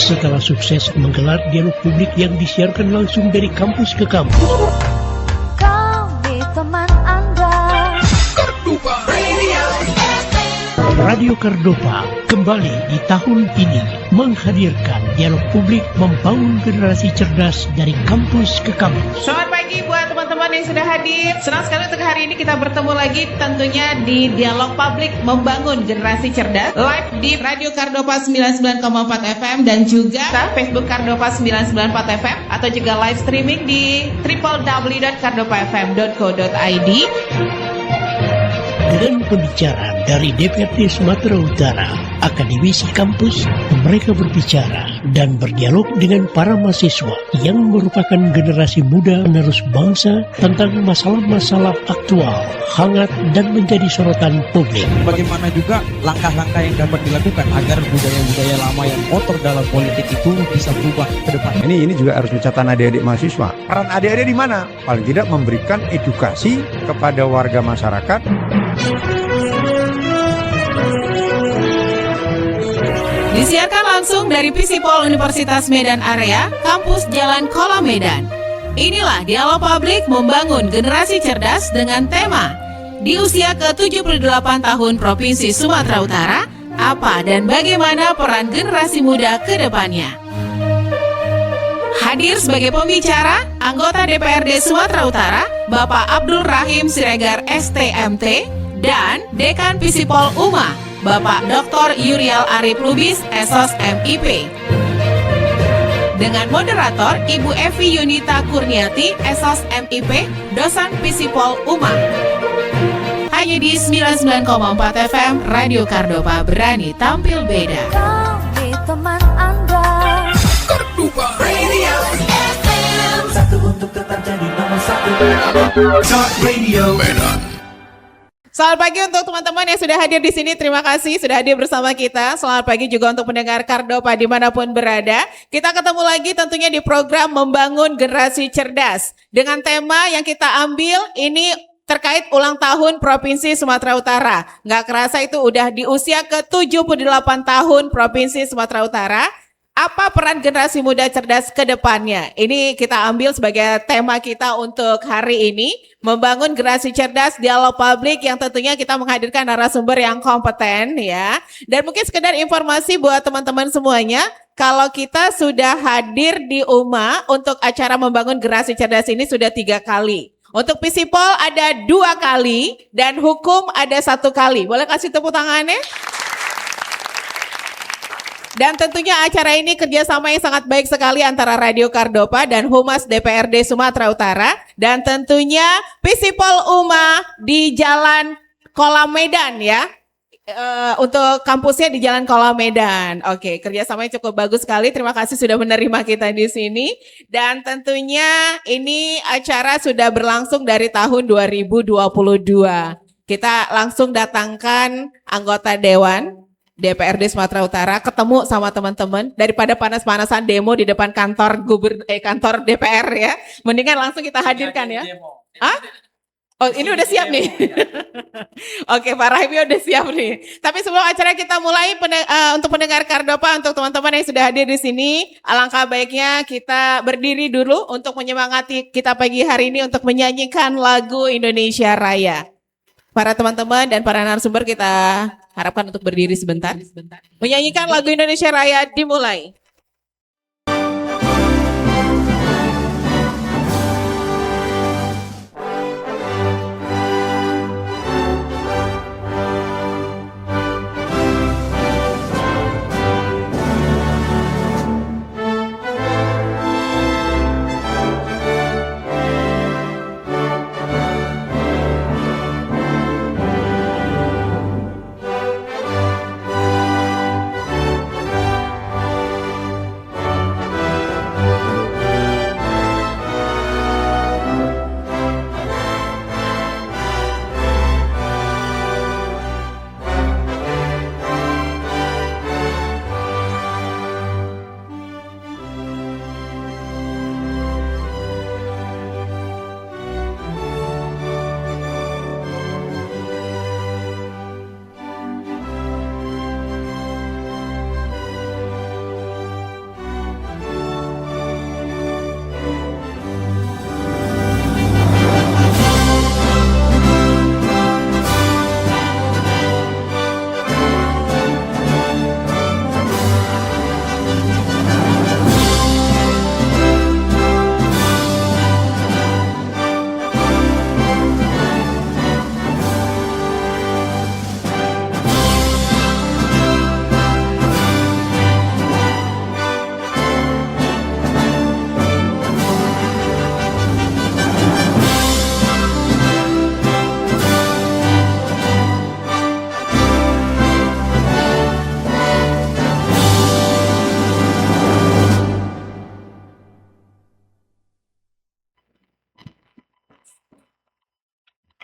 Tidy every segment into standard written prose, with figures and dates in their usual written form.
setelah sukses menggelar dialog publik yang disiarkan langsung dari kampus ke kampus. Kami teman Anda. Radio Kardopa kembali di tahun ini menghadirkan dialog publik membangun generasi cerdas dari kampus ke kampus. Selamat pagi buat teman-teman yang sudah hadir. Senang sekali untuk hari ini kita bertemu lagi tentunya di dialog publik membangun generasi cerdas live di Radio Kardopa 99,4 FM dan juga Facebook Kardopa 994 FM atau juga live streaming di www.kardopafm.co.id. Dengan pembicara dari DPRD Sumatera Utara, akademisi kampus, mereka berbicara dan berdialog dengan para mahasiswa yang merupakan generasi muda penerus bangsa tentang masalah-masalah aktual, hangat, dan menjadi sorotan publik. Bagaimana juga langkah-langkah yang dapat dilakukan agar budaya-budaya lama yang kotor dalam politik itu bisa berubah ke depan. Ini juga harus mencatat adik-adik mahasiswa. Peran adik-adik di mana? Paling tidak memberikan edukasi kepada warga masyarakat. Disiarkan langsung dari Visipol Universitas Medan Area, Kampus Jalan Kolam Medan. Inilah dialog publik membangun generasi cerdas dengan tema di usia ke-78 tahun Provinsi Sumatera Utara, apa dan bagaimana peran generasi muda ke depannya. Hadir sebagai pembicara, anggota DPRD Sumatera Utara, Bapak Abdul Rahim Siregar STMT, dan Dekan Visipol UMA, Bapak Dr. Yurial Arif Lubis, SOS MIP. Dengan moderator Ibu Evi Yunita Kurniati, SOS MIP, dosen Visipol UMA. Hanya di 99,4 FM, Radio Kardopa berani tampil beda. Kami teman Anda. Kardopa Radio FM. Satu untuk tetap jadi nomor satu. Talk Radio Medan. Selamat pagi untuk teman-teman yang sudah hadir di sini. Terima kasih sudah hadir bersama kita. Selamat pagi juga untuk pendengar Kardopa dimanapun berada. Kita ketemu lagi tentunya di program Membangun Generasi Cerdas. Dengan tema yang kita ambil ini terkait ulang tahun Provinsi Sumatera Utara. Nggak kerasa itu udah di usia ke-78 tahun Provinsi Sumatera Utara. Apa peran generasi muda cerdas ke depannya? Ini kita ambil sebagai tema kita untuk hari ini. Membangun generasi cerdas, dialog publik yang tentunya kita menghadirkan narasumber yang kompeten ya. Dan mungkin sekedar informasi buat teman-teman semuanya. Kalau kita sudah hadir di UMA untuk acara membangun generasi cerdas ini sudah 3 kali. Untuk Visipol ada 2 kali dan hukum ada 1 kali. Boleh kasih tepuk tangannya? Dan tentunya acara ini kerjasama yang sangat baik sekali antara Radio Kardopa dan Humas DPRD Sumatera Utara. Dan tentunya Visipol UMA di Jalan Kolam Medan ya. Untuk kampusnya di Jalan Kolam Medan. Oke, kerjasamanya cukup bagus sekali. Terima kasih sudah menerima kita di sini. Dan tentunya ini acara sudah berlangsung dari tahun 2022. Kita langsung datangkan anggota Dewan DPRD Sumatera Utara ketemu sama teman-teman daripada panas-panasan demo di depan kantor kantor DPR ya. Mendingan langsung kita hadirkan ya. Hah? Oh, ini udah siap nih. Oke, Pak Rahim udah siap nih. Tapi sebelum acara kita mulai untuk pendengar Kardopa, untuk teman-teman yang sudah hadir di sini, alangkah baiknya kita berdiri dulu untuk menyemangati kita pagi hari ini untuk menyanyikan lagu Indonesia Raya. Para teman-teman dan para narasumber kita harapkan untuk berdiri sebentar. Menyanyikan lagu Indonesia Raya dimulai.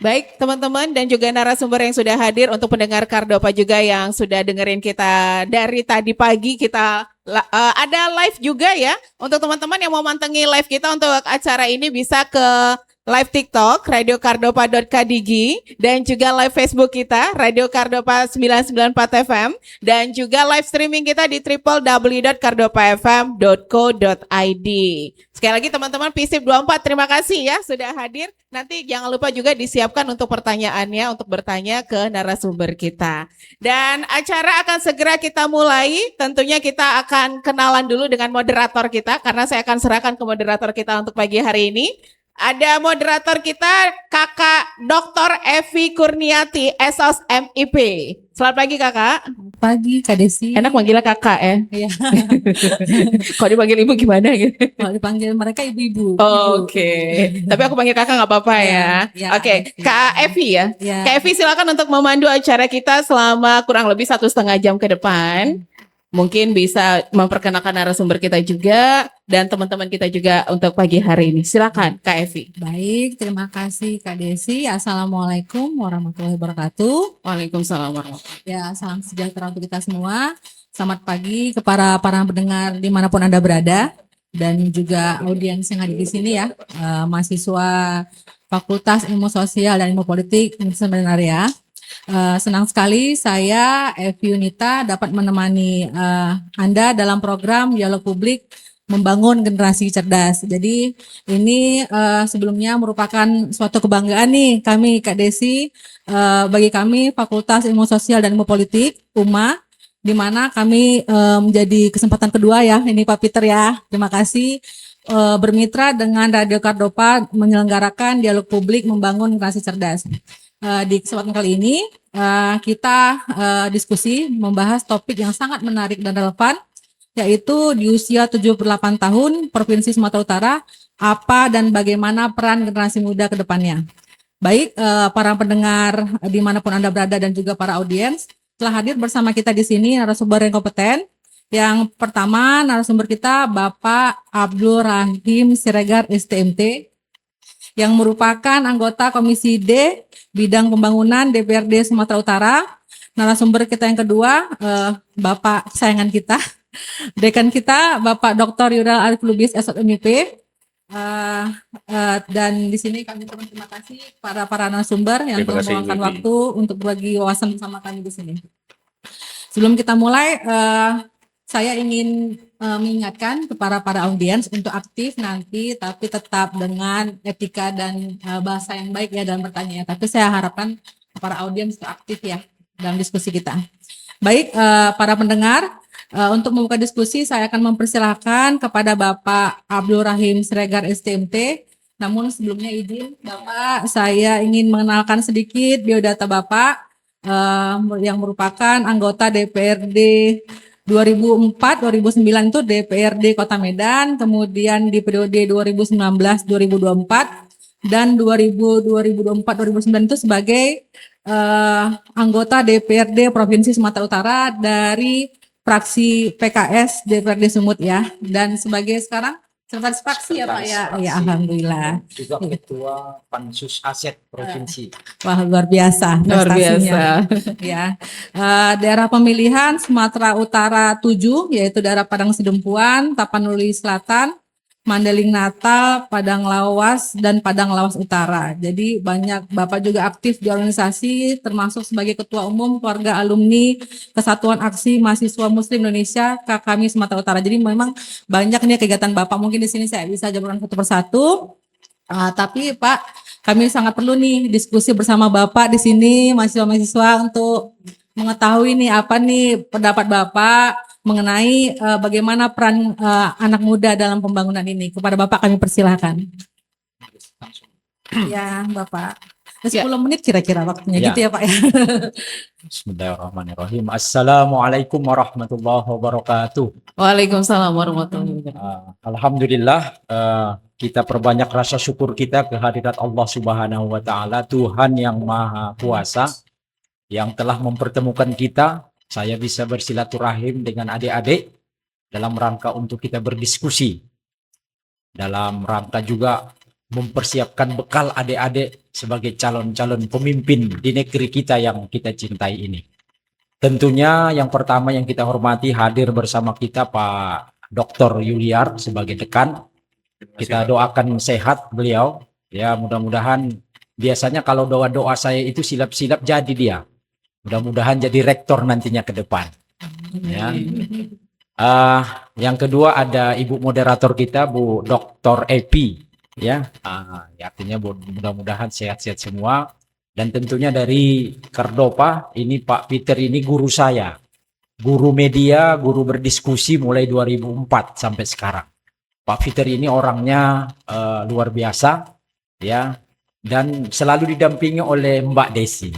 Baik teman-teman dan juga narasumber yang sudah hadir, untuk pendengar Kardopa juga yang sudah dengerin kita dari tadi pagi, kita ada live juga ya. Untuk teman-teman yang mau mantengin live kita untuk acara ini bisa ke live TikTok radiokardopa.kdg dan juga live Facebook kita Radio Kardopa 994 FM dan juga live streaming kita di www.kardopafm.co.id. Sekali lagi teman-teman PISIP 24 terima kasih ya sudah hadir. Nanti jangan lupa juga disiapkan untuk pertanyaannya untuk bertanya ke narasumber kita. Dan acara akan segera kita mulai. Tentunya kita akan kenalan dulu dengan moderator kita karena saya akan serahkan ke moderator kita untuk pagi hari ini. Ada moderator kita Kakak Dr. Evi Kurniati, SOS MIP. Selamat pagi Kakak. Pagi Kak Desi. Enak manggilnya Kakak ya? Iya. Kalau dipanggil Ibu gimana gitu? Kalau dipanggil mereka ibu-ibu. Oke. Tapi aku panggil Kakak nggak apa-apa ya. Ya, Oke, ya. Kak Evi ya. Ya. Kak Evi silakan untuk memandu acara kita selama kurang lebih 1,5 jam ke depan. Mungkin bisa memperkenalkan narasumber kita juga dan teman-teman kita juga untuk pagi hari ini. Silakan Kak Evi. Baik, terima kasih Kak Desi. Assalamualaikum warahmatullahi wabarakatuh. Waalaikumsalam warahmatullahi. Ya, salam sejahtera untuk kita semua. Selamat pagi kepada para pendengar dimanapun Anda berada dan juga audiens yang hadir di sini ya, mahasiswa Fakultas Ilmu Sosial dan Ilmu Politik Universitas Area. Senang sekali saya Evi Yunita dapat menemani Anda dalam program Dialog Publik Membangun Generasi Cerdas. Jadi ini sebelumnya merupakan suatu kebanggaan nih kami Kak Desi, bagi kami Fakultas Ilmu Sosial dan Ilmu Politik UMA, di mana kami menjadi kesempatan kedua ya ini Pak Peter ya. Terima kasih bermitra dengan Radio Kardopa menyelenggarakan Dialog Publik Membangun Generasi Cerdas. Di kesempatan kali ini kita diskusi membahas topik yang sangat menarik dan relevan, yaitu di usia 78 tahun Provinsi Sumatera Utara, apa dan bagaimana peran generasi muda ke depannya. Baik, para pendengar dimanapun Anda berada dan juga para audiens, telah hadir bersama kita di sini narasumber yang kompeten. Yang pertama narasumber kita Bapak Abdul Rahim Siregar STMT, yang merupakan anggota Komisi D Bidang Pembangunan DPRD Sumatera Utara. Narasumber kita yang kedua, Bapak kesayangan kita, Dekan kita, Bapak Dr. Yural Arif Lubis, SOMIP. Dan di sini kami terima kasih para narasumber yang telah meluangkan waktu untuk berbagi wawasan bersama kami di sini. Sebelum kita mulai, saya ingin mengingatkan kepada para audiens untuk aktif nanti, tapi tetap dengan etika dan bahasa yang baik ya dalam bertanya. Tapi saya harapkan para audiens untuk aktif ya dalam diskusi kita. Baik, para pendengar, untuk membuka diskusi saya akan mempersilahkan kepada Bapak Abdul Rahim Siregar STMT. Namun sebelumnya izin Bapak, saya ingin mengenalkan sedikit biodata Bapak yang merupakan anggota DPRD 2004-2009 itu DPRD Kota Medan, kemudian di periode 2019-2024 dan 2024-2009 itu sebagai anggota DPRD Provinsi Sumatera Utara dari fraksi PKS DPRD Sumut ya, dan sebagai sekarang sekretaris fraksi ya Pak ya. Ya alhamdulillah. Juga ketua Pansus Aset Provinsi. Wah luar biasa. Luar biasa. Ya. Daerah pemilihan Sumatera Utara 7 yaitu daerah Padang Sidempuan, Tapanuli Selatan, Mandeling Natal, Padang Lawas, dan Padang Lawas Utara. Jadi banyak Bapak juga aktif di organisasi termasuk sebagai Ketua Umum Keluarga Alumni Kesatuan Aksi Mahasiswa Muslim Indonesia KKMI Sumatera Utara. Jadi memang banyak nih kegiatan Bapak. Mungkin di sini saya bisa jabarkan satu persatu. Tapi Pak, kami sangat perlu nih diskusi bersama Bapak di sini mahasiswa-mahasiswa untuk mengetahui nih apa nih pendapat Bapak mengenai bagaimana peran anak muda dalam pembangunan ini. Kepada Bapak kami persilahkan. Ya, Bapak. 10 menit kira-kira waktunya Ya. gitu ya, Pak ya. Bismillahirrahmanirrahim. Assalamualaikum warahmatullahi wabarakatuh. Waalaikumsalam warahmatullahi wabarakatuh. Alhamdulillah, kita perbanyak rasa syukur kita kehadirat Allah Subhanahu wa taala, Tuhan yang Maha Kuasa yang telah mempertemukan kita. Saya bisa bersilaturahim dengan adik-adik dalam rangka untuk kita berdiskusi. Dalam rangka juga mempersiapkan bekal adik-adik sebagai calon-calon pemimpin di negeri kita yang kita cintai ini. Tentunya yang pertama yang kita hormati hadir bersama kita Pak Dr. Yuliar sebagai dekan. Kita doakan sehat beliau. Ya, mudah-mudahan biasanya kalau doa-doa saya itu silap-silap jadi dia. Mudah-mudahan jadi rektor nantinya ke depan. Ya. Yang kedua ada Ibu moderator kita Bu Dr. Epi. Ya, artinya mudah-mudahan sehat-sehat semua. Dan tentunya dari Kardopa, ini Pak Peter ini guru saya. Guru media, guru berdiskusi mulai 2004 sampai sekarang. Pak Peter ini orangnya luar biasa, ya, dan selalu didampingi oleh Mbak Desi,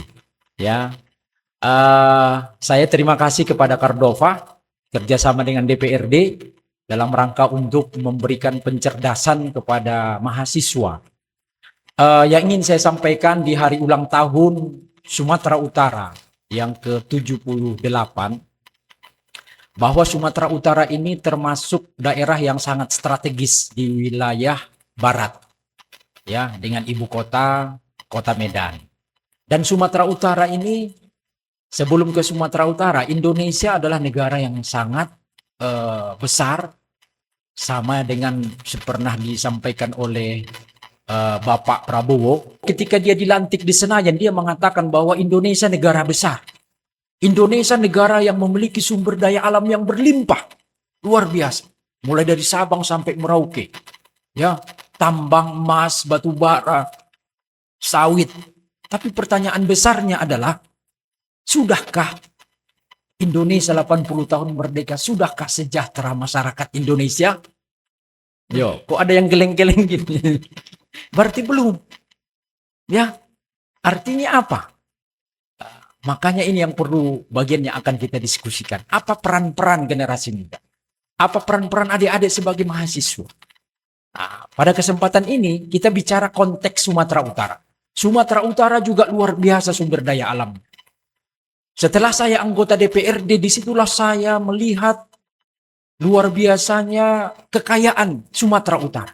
ya. Saya terima kasih kepada Kardova kerjasama dengan DPRD dalam rangka untuk memberikan pencerdasan kepada mahasiswa. Yang ingin saya sampaikan di hari ulang tahun Sumatera Utara yang ke-78, bahwa Sumatera Utara ini termasuk daerah yang sangat strategis di wilayah barat, ya, dengan ibu kota, kota Medan. Dan Sumatera Utara ini, sebelum ke Sumatera Utara, Indonesia adalah negara yang sangat besar, sama dengan pernah disampaikan oleh Bapak Prabowo. Ketika dia dilantik di Senayan, dia mengatakan bahwa Indonesia negara besar. Indonesia negara yang memiliki sumber daya alam yang berlimpah. Luar biasa. Mulai dari Sabang sampai Merauke. Ya, tambang emas, batu bara, sawit. Tapi pertanyaan besarnya adalah, sudahkah Indonesia 80 tahun merdeka, sudahkah sejahtera masyarakat Indonesia? Yo, kok ada yang geleng-geleng gini? Berarti belum. Ya, artinya apa? Makanya ini yang perlu bagian yang akan kita diskusikan. Apa peran-peran generasi muda? Apa peran-peran adik-adik sebagai mahasiswa? Nah, pada kesempatan ini kita bicara konteks Sumatera Utara. Sumatera Utara juga luar biasa sumber daya alam. Setelah saya anggota DPRD, disitulah saya melihat luar biasanya kekayaan Sumatera Utara.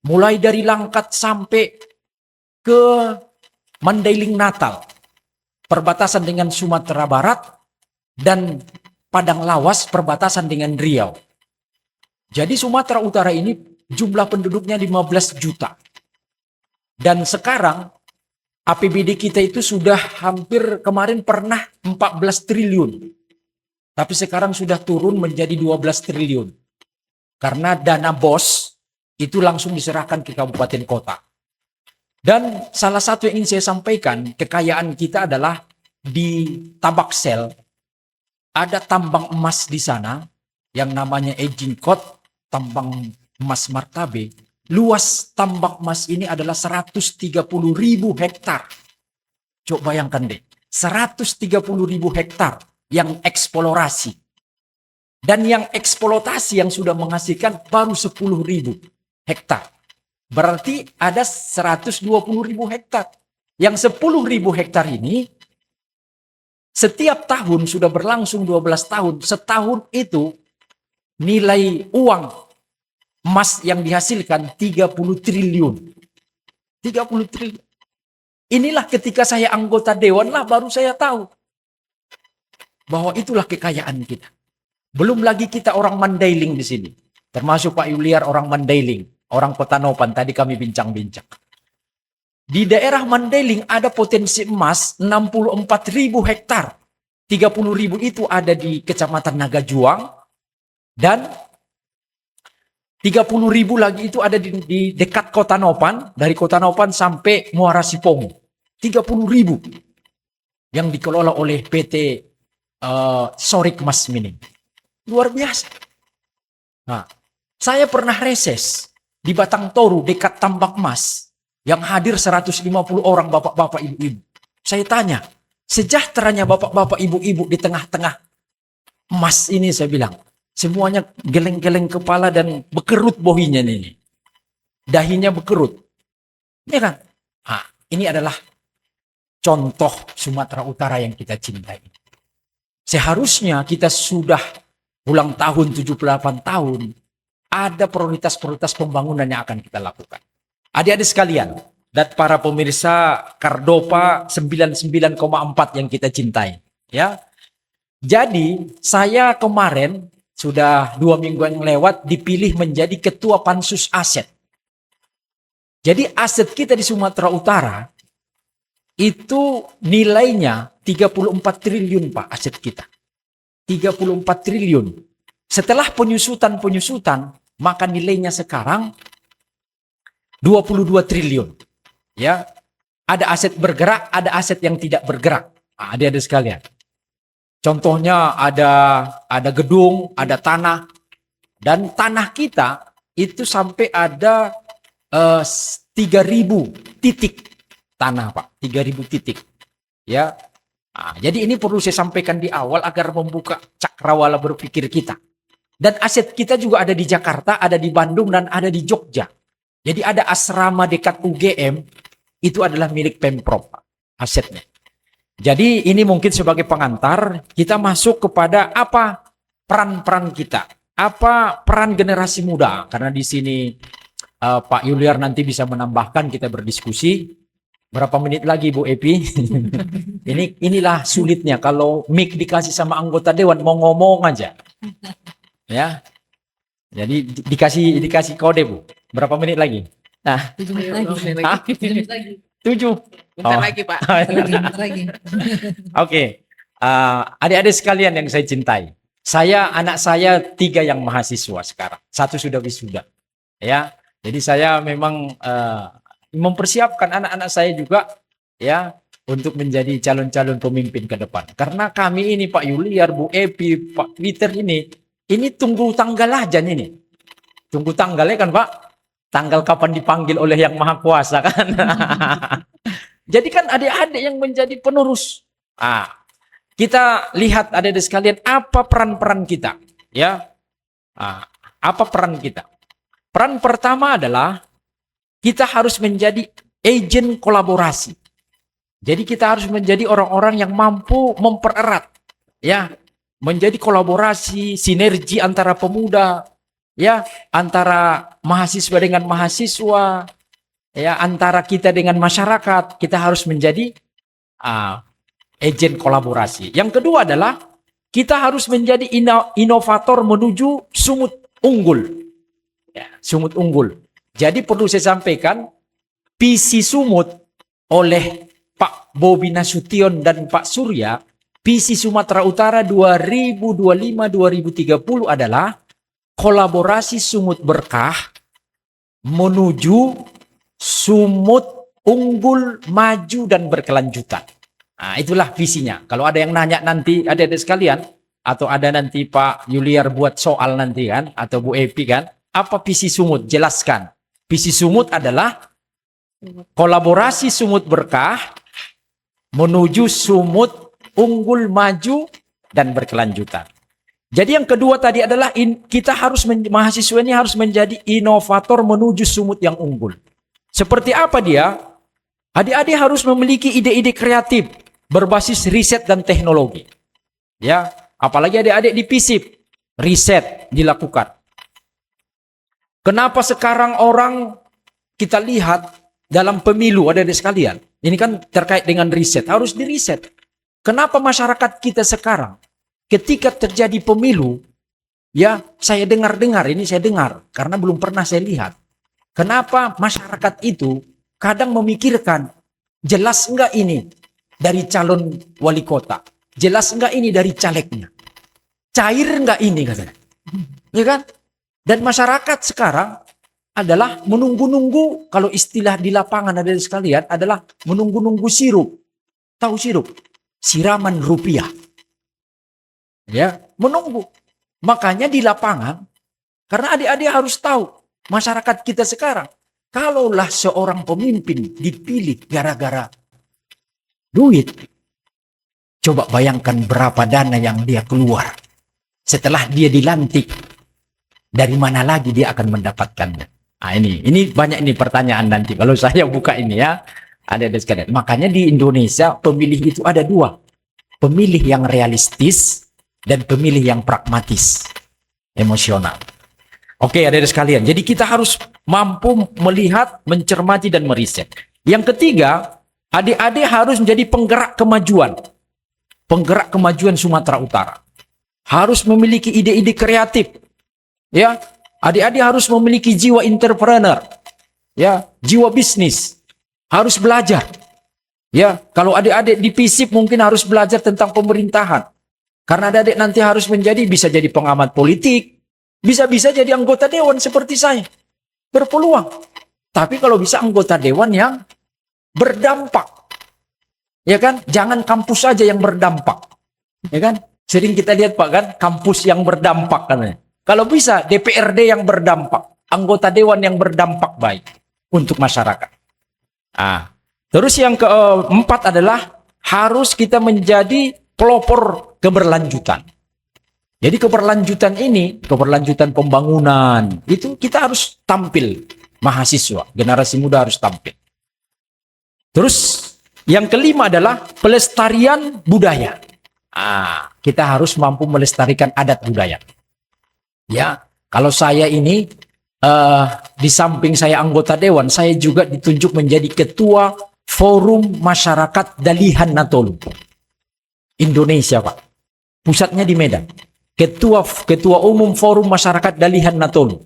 Mulai dari Langkat sampai ke Mandailing Natal, perbatasan dengan Sumatera Barat, dan Padang Lawas, perbatasan dengan Riau. Jadi Sumatera Utara ini jumlah penduduknya 15 juta. Dan sekarang APBD kita itu sudah hampir, kemarin pernah 14 triliun. Tapi sekarang sudah turun menjadi 12 triliun. Karena dana BOS itu langsung diserahkan ke kabupaten kota. Dan salah satu yang ingin saya sampaikan, kekayaan kita adalah di Tabaksel. Ada tambang emas di sana yang namanya Ejingkot, tambang emas Martabe. Luas tambang emas ini adalah 130.000 hektar. Coba bayangkan deh, 130.000 hektar yang eksplorasi. Dan yang eksploitasi yang sudah menghasilkan baru 10.000 hektar. Berarti ada 120.000 hektar. Yang 10.000 hektar ini setiap tahun sudah berlangsung 12 tahun. Setahun itu nilai uang emas yang dihasilkan 30 triliun. 30 triliun. Inilah ketika saya anggota dewan lah baru saya tahu bahwa itulah kekayaan kita. Belum lagi kita orang Mandailing di sini. Termasuk Pak Yuliar orang Mandailing, orang Kota Nopan, tadi kami bincang-bincang. Di daerah Mandailing ada potensi emas 64.000 hektar. 30.000 itu ada di Kecamatan Nagajuang, dan 30.000 lagi itu ada di dekat Kota Nopan, dari Kota Nopan sampai Muara Sipong. 30.000 yang dikelola oleh PT Sorik Mas Mining. Luar biasa. Nah, saya pernah reses di Batang Toru dekat tambak emas yang hadir 150 orang bapak-bapak ibu-ibu. Saya tanya, sejahteranya bapak-bapak ibu-ibu di tengah-tengah emas ini, saya bilang. Semuanya geleng-geleng kepala dan bekerut bohinya ini. Dahinya bekerut. Ya kan? Nah, ini adalah contoh Sumatera Utara yang kita cintai. Seharusnya kita sudah ulang tahun 78 tahun, ada prioritas-prioritas pembangunan yang akan kita lakukan. Adik-adik sekalian dan para pemirsa Kardopa 99,4 yang kita cintai, ya. Jadi saya kemarin sudah 2 minggu yang lewat dipilih menjadi ketua pansus aset. Jadi aset kita di Sumatera Utara itu nilainya 34 triliun Pak, aset kita. 34 triliun. Setelah penyusutan, maka nilainya sekarang 22 triliun. Ya. Ada aset bergerak, ada aset yang tidak bergerak. Nah, adik-adik sekalian. Contohnya ada gedung, ada tanah. Dan tanah kita itu sampai ada 3.000 titik tanah, Pak. 3.000 titik. Ya. Nah, jadi ini perlu saya sampaikan di awal agar membuka cakrawala berpikir kita. Dan aset kita juga ada di Jakarta, ada di Bandung, dan ada di Jogja. Jadi ada asrama dekat UGM, itu adalah milik Pemprov, Pak, asetnya. Jadi ini mungkin sebagai pengantar, kita masuk kepada apa peran-peran kita. Apa peran generasi muda. Karena di sini Pak Yuliar nanti bisa menambahkan, kita berdiskusi. Berapa menit lagi Bu Epi? Inilah sulitnya kalau mic dikasih sama anggota dewan mau ngomong aja. Ya. Jadi dikasih kode Bu. Berapa menit lagi? Nah, 7 menit lagi. 7 menit lagi. 7. Bentar lagi Pak. Bentar lagi. Oke. Adik-adik sekalian yang saya cintai. Anak saya 3 yang mahasiswa sekarang. 1 sudah wisuda. Ya. Jadi saya memang mempersiapkan anak-anak saya juga ya untuk menjadi calon-calon pemimpin ke depan. Karena kami ini Pak Yuliar, Bu Epi, Pak Peter ini tunggu tanggal aja ini. Tunggu tanggalnya kan Pak. Tanggal kapan dipanggil oleh Yang Maha Kuasa kan. Jadi kan adik-adik yang menjadi penerus. Kita lihat adik-adik sekalian apa peran-peran kita. Ya. Apa peran kita? Peran pertama adalah kita harus menjadi agen kolaborasi. Jadi kita harus menjadi orang-orang yang mampu mempererat. Ya. Menjadi kolaborasi, sinergi antara pemuda, ya, antara mahasiswa dengan mahasiswa, ya, antara kita dengan masyarakat. Kita harus menjadi agen kolaborasi. Yang kedua adalah kita harus menjadi inovator menuju sumut unggul. Ya, sumut unggul. Jadi perlu saya sampaikan, visi sumut oleh Pak Bobi Nasution dan Pak Surya, visi Sumatera Utara 2025-2030 adalah kolaborasi sumut berkah menuju sumut unggul, maju, dan berkelanjutan. Nah, itulah visinya. Kalau ada yang nanya nanti, adik-adik sekalian, atau ada nanti Pak Yuliar buat soal nanti kan, atau Bu Epi kan, apa visi sumut? Jelaskan. Visi sumut adalah kolaborasi sumut berkah menuju sumut unggul, maju, dan berkelanjutan. Jadi yang kedua tadi adalah kita harus mahasiswa ini harus menjadi inovator menuju sumut yang unggul. Seperti apa dia? Adik-adik harus memiliki ide-ide kreatif berbasis riset dan teknologi. Ya, apalagi adik-adik di FISIP, riset dilakukan. Kenapa sekarang orang kita lihat dalam pemilu adik-adik sekalian? Ini kan terkait dengan riset, harus diriset. Kenapa masyarakat kita sekarang ketika terjadi pemilu, ya saya dengar karena belum pernah saya lihat. Kenapa masyarakat itu kadang memikirkan, jelas enggak ini dari calon wali kota, jelas enggak ini dari calegnya, cair enggak ini katanya, ya kan? Dan masyarakat sekarang adalah menunggu-nunggu, kalau istilah di lapangan ada sekalian adalah menunggu-nunggu sirup. Tahu sirup? Siraman rupiah. Ya, menunggu. Makanya di lapangan, karena adik-adik harus tahu, masyarakat kita sekarang, kalaulah seorang pemimpin dipilih gara-gara duit, coba bayangkan berapa dana yang dia keluar. Setelah dia dilantik, dari mana lagi dia akan mendapatkannya? Nah, ini banyak ini pertanyaan nanti. Kalau saya buka ini ya, ada sekalian. Makanya di Indonesia pemilih itu ada 2. Pemilih yang realistis dan pemilih yang pragmatis, emosional. Oke, ada sekalian. Jadi kita harus mampu melihat, mencermati, dan meriset. Yang ketiga, adik-adik harus menjadi penggerak kemajuan. Penggerak kemajuan Sumatera Utara. Harus memiliki ide-ide kreatif. Ya, adik-adik harus memiliki jiwa entrepreneur. Ya, jiwa bisnis. Harus belajar. Ya, kalau adik-adik di FISIP mungkin harus belajar tentang pemerintahan. Karena adik-adik nanti harus bisa jadi pengamat politik. Bisa-bisa jadi anggota dewan seperti saya. Berpeluang. Tapi kalau bisa anggota dewan yang berdampak. Ya kan? Jangan kampus saja yang berdampak. Ya kan? Sering kita lihat Pak kan, kampus yang berdampak kan. Kalau bisa DPRD yang berdampak, anggota dewan yang berdampak baik untuk masyarakat. Terus yang keempat adalah harus kita menjadi pelopor keberlanjutan. Jadi keberlanjutan ini, keberlanjutan pembangunan, itu kita harus tampil. Mahasiswa, generasi muda harus tampil. Terus yang kelima adalah pelestarian budaya. Kita harus mampu melestarikan adat budaya. Ya, kalau saya ini di samping saya anggota dewan, saya juga ditunjuk menjadi ketua Forum Masyarakat Dalihan Natolu Indonesia, Pak. Pusatnya di Medan. Ketua Umum Forum Masyarakat Dalihan Natolu.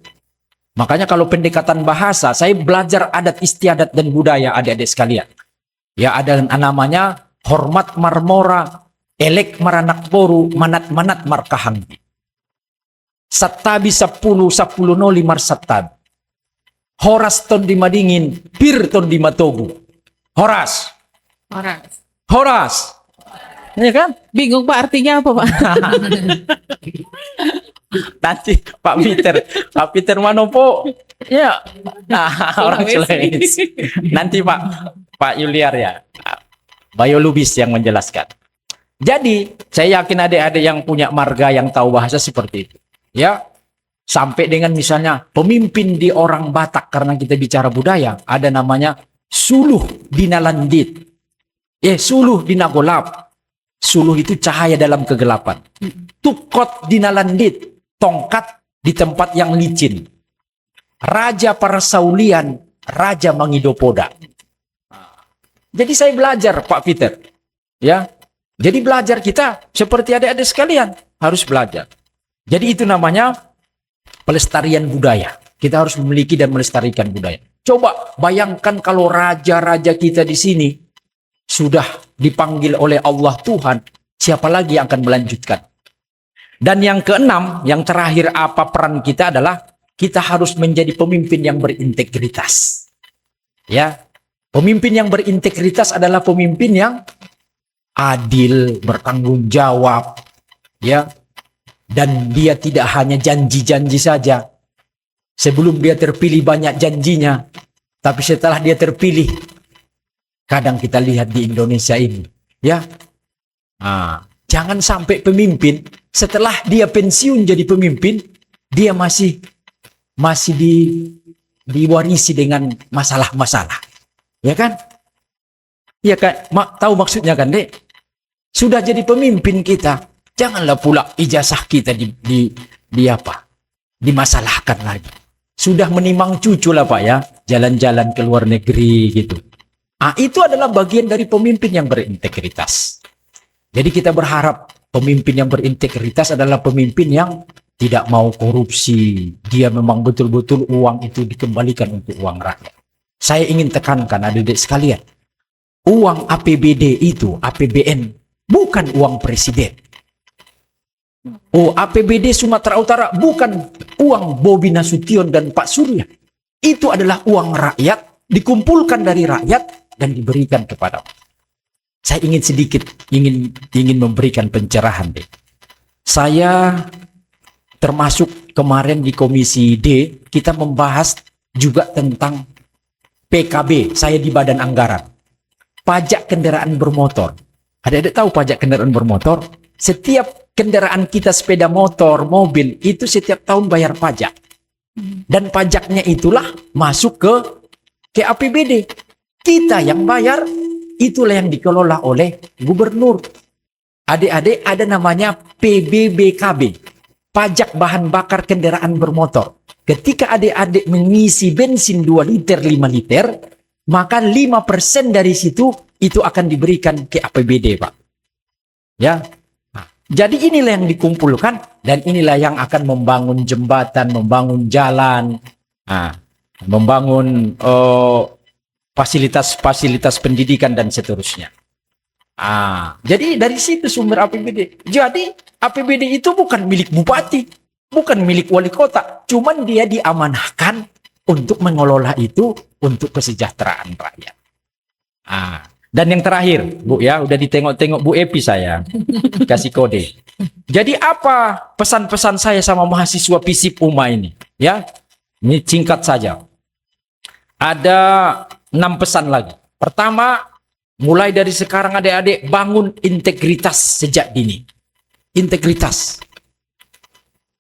Makanya kalau pendekatan bahasa, saya belajar adat istiadat dan budaya adik-adik sekalian. Ya, ada namanya hormat marmora, elek maranak boru, manat-manat markahanggi. Sattabi 10 noli marsattabi. Horas ton di madingin, pir ton di matogu. Horas. Ya kan? Bingung Pak artinya apa Pak? Nanti Pak Peter Manopo, ya, orang Sulawesi. Nanti Pak Yuliar ya, Biolubis yang menjelaskan. Jadi saya yakin adik-adik yang punya marga yang tahu bahasa seperti itu, ya, sampai dengan misalnya pemimpin di orang Batak karena kita bicara budaya, ada namanya suluh dinalandit, suluh dinagolap. Suluh itu cahaya dalam kegelapan. Tukot dinalandit, tongkat di tempat yang licin. Raja para Saulian, Raja Mangidopoda. Jadi saya belajar Pak Peter. Ya. Jadi belajar kita seperti adik-adik sekalian. Harus belajar. Jadi itu namanya pelestarian budaya. Kita harus memiliki dan melestarikan budaya. Coba bayangkan kalau raja-raja kita di sini sudah dipanggil oleh Allah Tuhan, siapa lagi yang akan melanjutkan? Dan yang keenam, yang terakhir apa peran kita adalah kita harus menjadi pemimpin yang berintegritas. Ya, pemimpin yang berintegritas adalah pemimpin yang adil, bertanggung jawab, ya, dan dia tidak hanya janji-janji saja. Sebelum dia terpilih banyak janjinya, tapi setelah dia terpilih, kadang kita lihat di Indonesia ini, ya, jangan sampai pemimpin setelah dia pensiun jadi pemimpin, dia masih diwarisi dengan masalah-masalah, ya kan? Ya kan, tahu maksudnya kan, Dek? Sudah jadi pemimpin kita, janganlah pula ijazah kita dimasalahkan lagi. Sudah menimang cucu lah Pak ya, jalan-jalan ke luar negeri gitu. Itu adalah bagian dari pemimpin yang berintegritas. Jadi kita berharap pemimpin yang berintegritas adalah pemimpin yang tidak mau korupsi. Dia memang betul-betul uang itu dikembalikan untuk uang rakyat. Saya ingin tekankan adik-adik sekalian. Uang APBD itu, APBN, bukan uang presiden. APBD Sumatera Utara bukan uang Bobi Nasution dan Pak Surya. Itu adalah uang rakyat, dikumpulkan dari rakyat dan diberikan kepada. Saya ingin memberikan pencerahan deh. Saya termasuk kemarin di Komisi D, kita membahas juga tentang PKB, saya di Badan Anggaran. Pajak kendaraan bermotor. Adik-adik tahu pajak kendaraan bermotor? Setiap kendaraan kita, sepeda motor, mobil, itu setiap tahun bayar pajak. Dan pajaknya itulah masuk ke APBD. Kita yang bayar, itulah yang dikelola oleh gubernur. Adik-adik ada namanya PBBKB. Pajak bahan bakar kendaraan bermotor. ketika adik-adik mengisi bensin 2 liter, 5 liter, maka 5% dari situ itu akan diberikan ke APBD, Pak. Ya. Nah, jadi inilah yang dikumpulkan dan inilah yang akan membangun jembatan, membangun jalan, membangun fasilitas-fasilitas pendidikan dan seterusnya. Jadi dari situ sumber APBD. Jadi APBD itu bukan milik bupati, bukan milik wali kota, cuman dia diamanahkan untuk mengelola itu untuk kesejahteraan rakyat. Dan yang terakhir, Bu ya, udah ditengok-tengok Bu Epi saya kasih kode. Jadi apa pesan-pesan saya sama mahasiswa FISIP UMA ini? Ya, ini singkat saja. Ada 6 pesan lagi. Pertama, mulai dari sekarang adik-adik bangun integritas sejak dini. Integritas.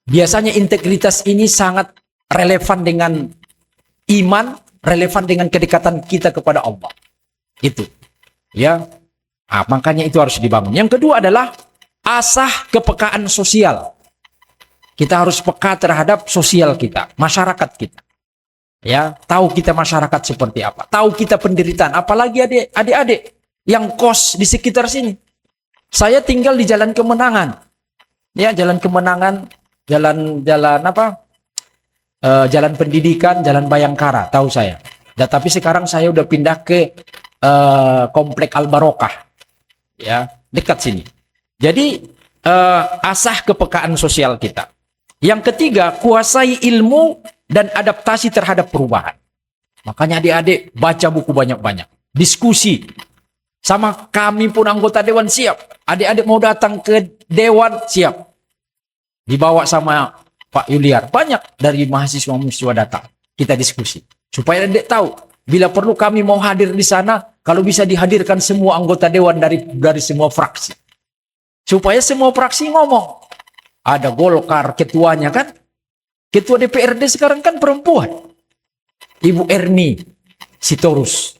Biasanya integritas ini sangat relevan dengan iman, relevan dengan kedekatan kita kepada Allah. Itu. Ya. Makanya itu harus dibangun. Yang kedua adalah asah kepekaan sosial. Kita harus peka terhadap sosial kita, masyarakat kita. Ya, tahu kita masyarakat seperti apa, tahu kita penderitaan, apalagi adik-adik yang kos di sekitar sini. Saya tinggal di Jalan Kemenangan. Ya, Jalan Kemenangan, jalan apa? Jalan Pendidikan, Jalan Bayangkara, tahu saya. Tapi sekarang saya udah pindah ke Komplek Al Barokah. Ya, dekat sini. Jadi asah kepekaan sosial kita. Yang ketiga, kuasai ilmu dan adaptasi terhadap perubahan. Makanya adik-adik baca buku banyak-banyak. Diskusi. Sama kami pun anggota dewan siap. Adik-adik mau datang ke dewan siap. Dibawa sama Pak Yuliar. Banyak dari mahasiswa-mahasiswa datang. Kita diskusi. Supaya adik tahu. Bila perlu kami mau hadir di sana. Kalau bisa dihadirkan semua anggota dewan dari semua fraksi. Supaya semua fraksi ngomong. Ada Golkar ketuanya kan. Ketua DPRD sekarang kan perempuan. Ibu Erni Sitorus.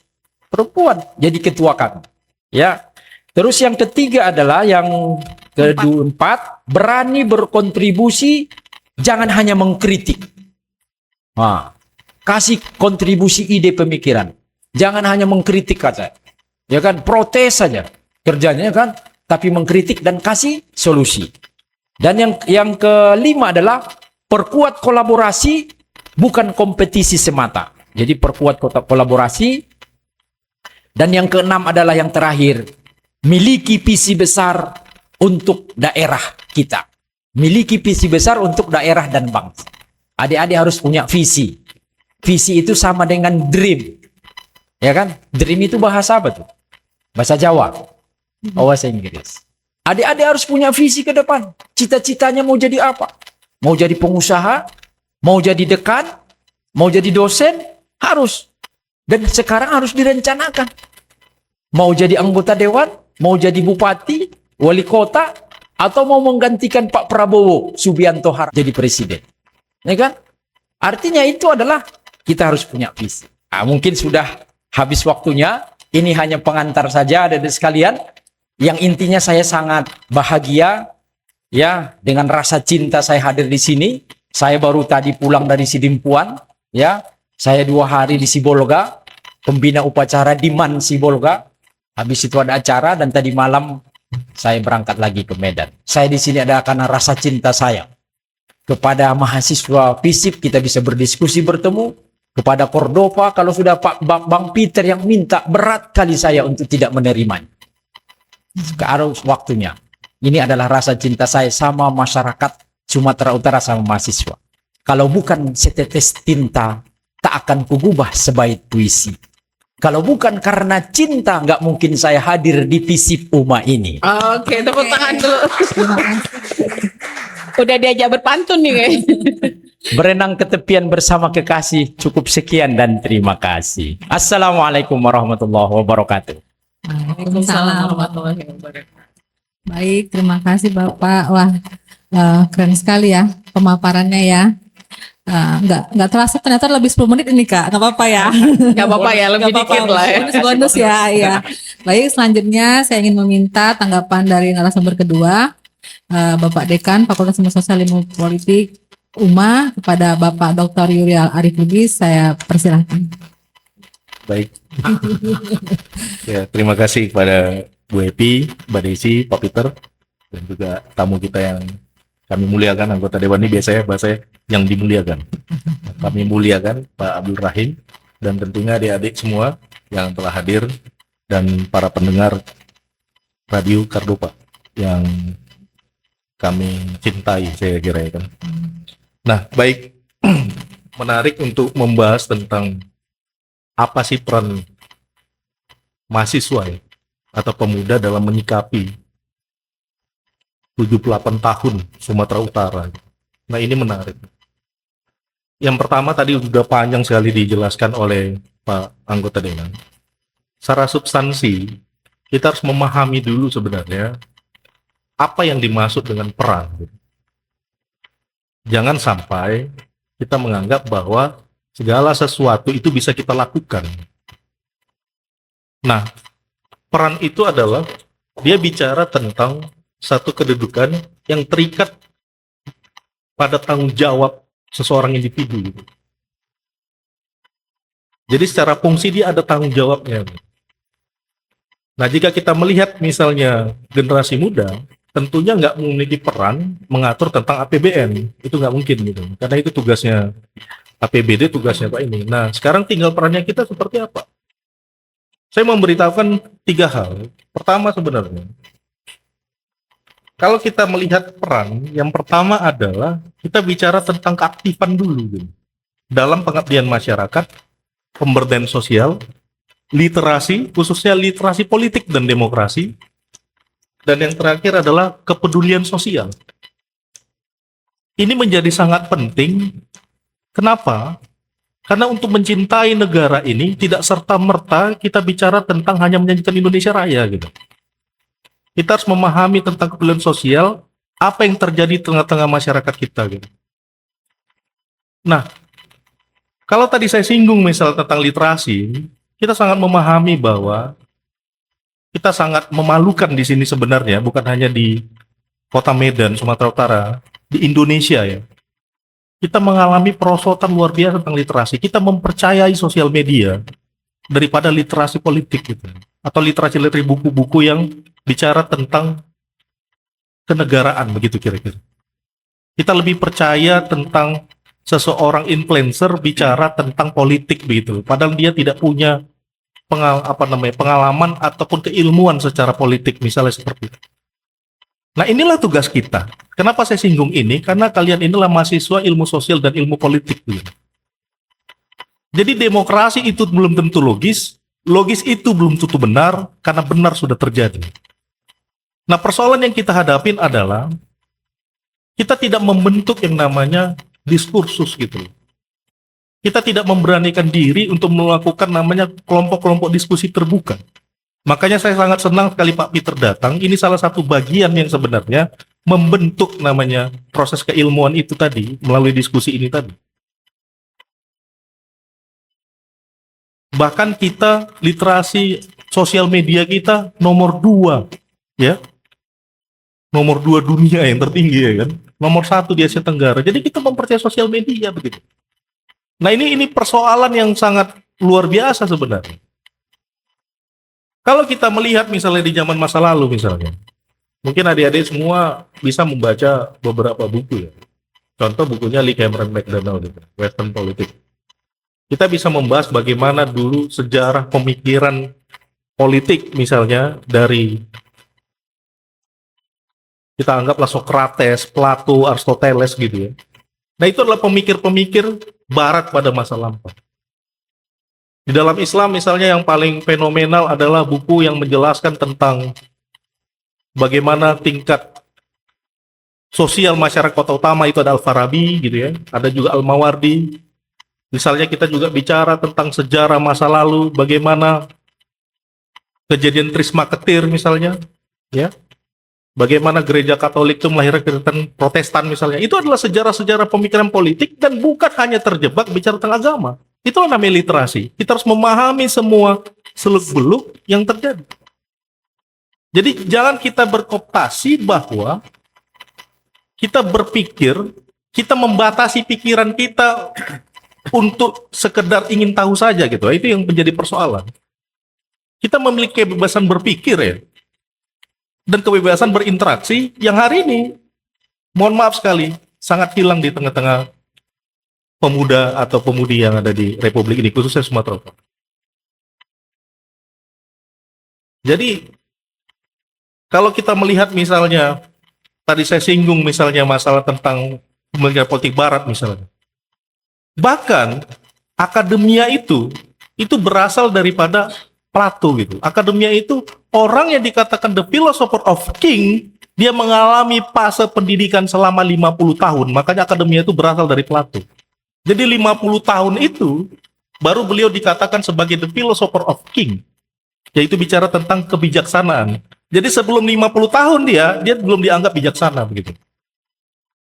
Perempuan jadi ketua kami. Ya. Terus yang ketiga adalah yang keempat, berani berkontribusi, jangan hanya mengkritik. Kasih kontribusi ide pemikiran. Jangan hanya mengkritik saja. Ya kan, protes saja kerjanya kan, tapi mengkritik dan kasih solusi. Dan yang kelima adalah perkuat kolaborasi, bukan kompetisi semata. Jadi perkuat kolaborasi. Dan yang keenam adalah yang terakhir, miliki visi besar untuk daerah kita. Miliki visi besar untuk daerah dan bangsa. Adik-adik harus punya visi. Visi itu sama dengan dream. Ya kan? Dream itu bahasa apa tuh? Bahasa Jawa. Bahasa Inggris. Adik-adik harus punya visi ke depan. Cita-citanya mau jadi apa? Mau jadi pengusaha? Mau jadi dekan? Mau jadi dosen? Harus. Dan sekarang harus direncanakan. Mau jadi anggota dewan? Mau jadi bupati? Wali kota? Atau mau menggantikan Pak Prabowo Subianto jadi presiden? Ya kan? Artinya itu adalah kita harus punya visi. Mungkin sudah habis waktunya. Ini hanya pengantar saja adik-adik sekalian. Yang intinya saya sangat bahagia ya dengan rasa cinta saya hadir di sini. Saya baru tadi pulang dari Sidimpuan ya. Saya 2 hari di Sibolga, pembina upacara di Man Sibolga. Habis itu ada acara dan tadi malam saya berangkat lagi ke Medan. Saya di sini ada karena rasa cinta saya kepada mahasiswa FISIP, kita bisa berdiskusi bertemu. Kepada Cordova, kalau sudah Bang Peter yang minta, berat kali saya untuk tidak menerimanya. Sekarang waktunya. Ini adalah rasa cinta saya sama masyarakat Sumatera Utara, sama mahasiswa. Kalau bukan setetes tinta, tak akan kugubah sebaik puisi. Kalau bukan karena cinta, nggak mungkin saya hadir di FISIP UMA ini. Oke, tepuk tangan dulu. Udah diajak berpantun nih kayaknya. Berenang ke tepian bersama kekasih. Cukup sekian dan terima kasih. Assalamualaikum warahmatullahi wabarakatuh. Waalaikumsalam warahmatullahi wabarakatuh. Baik, terima kasih Bapak. Wah, keren sekali ya pemaparannya ya. Nggak terasa ternyata lebih 10 menit ini Kak. Nggak apa-apa ya. Nggak apa-apa ya, lebih dikit lah ya. Bonus ya, ya. Baik, selanjutnya saya ingin meminta tanggapan dari narasumber kedua, Bapak Dekan Fakultas Ilmu Sosial Ilmu Politik UMA kepada Bapak Dr. Yurial Arif Lubis, saya persilahkan. Baik. Ya, terima kasih kepada Bu Epi, Mbak Desi, Pak Peter, dan juga tamu kita yang kami muliakan, anggota Dewan ini biasanya bahasa yang dimuliakan. Kami muliakan Pak Abdul Rahim, dan tentunya adik-adik semua yang telah hadir, dan para pendengar Radio Kardopa yang kami cintai, saya kira ya kan. Nah, baik, menarik untuk membahas tentang apa sih peran mahasiswa ya, atau pemuda dalam menyikapi 78 tahun Sumatera Utara. Nah, ini menarik. Yang pertama tadi sudah panjang sekali dijelaskan oleh Pak anggota Dewan. Secara substansi, kita harus memahami dulu sebenarnya apa yang dimaksud dengan peran. Jangan sampai kita menganggap bahwa segala sesuatu itu bisa kita lakukan. Nah, peran itu adalah dia bicara tentang satu kedudukan yang terikat pada tanggung jawab seseorang individu. Jadi secara fungsi dia ada tanggung jawabnya. Nah, jika kita melihat misalnya generasi muda, tentunya nggak memiliki peran mengatur tentang APBN. Itu nggak mungkin gitu. Karena itu tugasnya APBD, tugasnya Pak ini. Nah, sekarang tinggal perannya kita seperti apa? Saya memberitahukan 3 hal. Pertama sebenarnya, kalau kita melihat peran, yang pertama adalah kita bicara tentang keaktifan dulu gitu. Dalam pengabdian masyarakat, pemberdayaan sosial, literasi, khususnya literasi politik dan demokrasi, dan yang terakhir adalah kepedulian sosial. Ini menjadi sangat penting. Kenapa? Karena untuk mencintai negara ini tidak serta-merta kita bicara tentang hanya menyanyikan Indonesia Raya gitu. Kita harus memahami tentang kepedulian sosial, apa yang terjadi di tengah-tengah masyarakat kita gitu. Nah, kalau tadi saya singgung misal tentang literasi, kita sangat memahami bahwa kita sangat memalukan di sini sebenarnya, bukan hanya di Kota Medan, Sumatera Utara, di Indonesia ya. Kita mengalami perosotan luar biasa tentang literasi. Kita mempercayai sosial media daripada literasi politik gitu. Atau literasi buku-buku yang bicara tentang kenegaraan begitu kira-kira. Kita lebih percaya tentang seseorang influencer bicara tentang politik begitu. Padahal dia tidak punya pengalaman ataupun keilmuan secara politik misalnya seperti itu. Nah, inilah tugas kita. Kenapa saya singgung ini? Karena kalian inilah mahasiswa ilmu sosial dan ilmu politik. Jadi demokrasi itu belum tentu logis, logis itu belum tentu benar, karena benar sudah terjadi. Nah, persoalan yang kita hadapin adalah kita tidak membentuk yang namanya diskursus gitu. Kita tidak memberanikan diri untuk melakukan namanya kelompok-kelompok diskusi terbuka. Makanya saya sangat senang sekali Pak Peter datang. Ini salah satu bagian yang sebenarnya membentuk namanya proses keilmuan itu tadi melalui diskusi ini tadi. Bahkan kita literasi sosial media kita nomor 2 ya. Nomor 2 dunia yang tertinggi ya kan. Nomor 1 di Asia Tenggara. Jadi kita mempercayai sosial media begitu. Nah, ini persoalan yang sangat luar biasa sebenarnya. Kalau kita melihat misalnya di zaman masa lalu misalnya, mungkin adik-adik semua bisa membaca beberapa buku ya. Contoh bukunya Lee Cameron McDonald, Western Politics. Kita bisa membahas bagaimana dulu sejarah pemikiran politik misalnya dari kita anggaplah Socrates, Plato, Aristoteles gitu ya. Nah, itu adalah pemikir-pemikir barat pada masa lampau. Di dalam Islam misalnya yang paling fenomenal adalah buku yang menjelaskan tentang bagaimana tingkat sosial masyarakat kota utama, itu ada Al-Farabi gitu ya, ada juga Al-Mawardi. Misalnya kita juga bicara tentang sejarah masa lalu, bagaimana kejadian Trismaketir misalnya, ya. Bagaimana gereja Katolik itu melahirkan Kristen Protestan misalnya. Itu adalah sejarah-sejarah pemikiran politik dan bukan hanya terjebak bicara tentang agama. Itulah namanya literasi. Kita harus memahami semua seluk-beluk yang terjadi. Jadi jangan kita berkooptasi bahwa kita berpikir kita membatasi pikiran kita untuk sekedar ingin tahu saja gitu. Itu yang menjadi persoalan. Kita memiliki kebebasan berpikir ya, dan kebebasan berinteraksi yang hari ini, mohon maaf sekali, sangat hilang di tengah-tengah pemuda atau pemudi yang ada di Republik ini, khususnya Sumatera Utara. Jadi, kalau kita melihat misalnya, tadi saya singgung misalnya masalah tentang pemilihan politik barat misalnya. Bahkan, akademia itu berasal daripada Plato gitu. Akademia itu orang yang dikatakan the philosopher of king, dia mengalami fase pendidikan selama 50 tahun. Makanya akademia itu berasal dari Plato. Jadi 50 tahun itu baru beliau dikatakan sebagai the philosopher of king, yaitu bicara tentang kebijaksanaan. Jadi sebelum 50 tahun dia belum dianggap bijaksana begitu.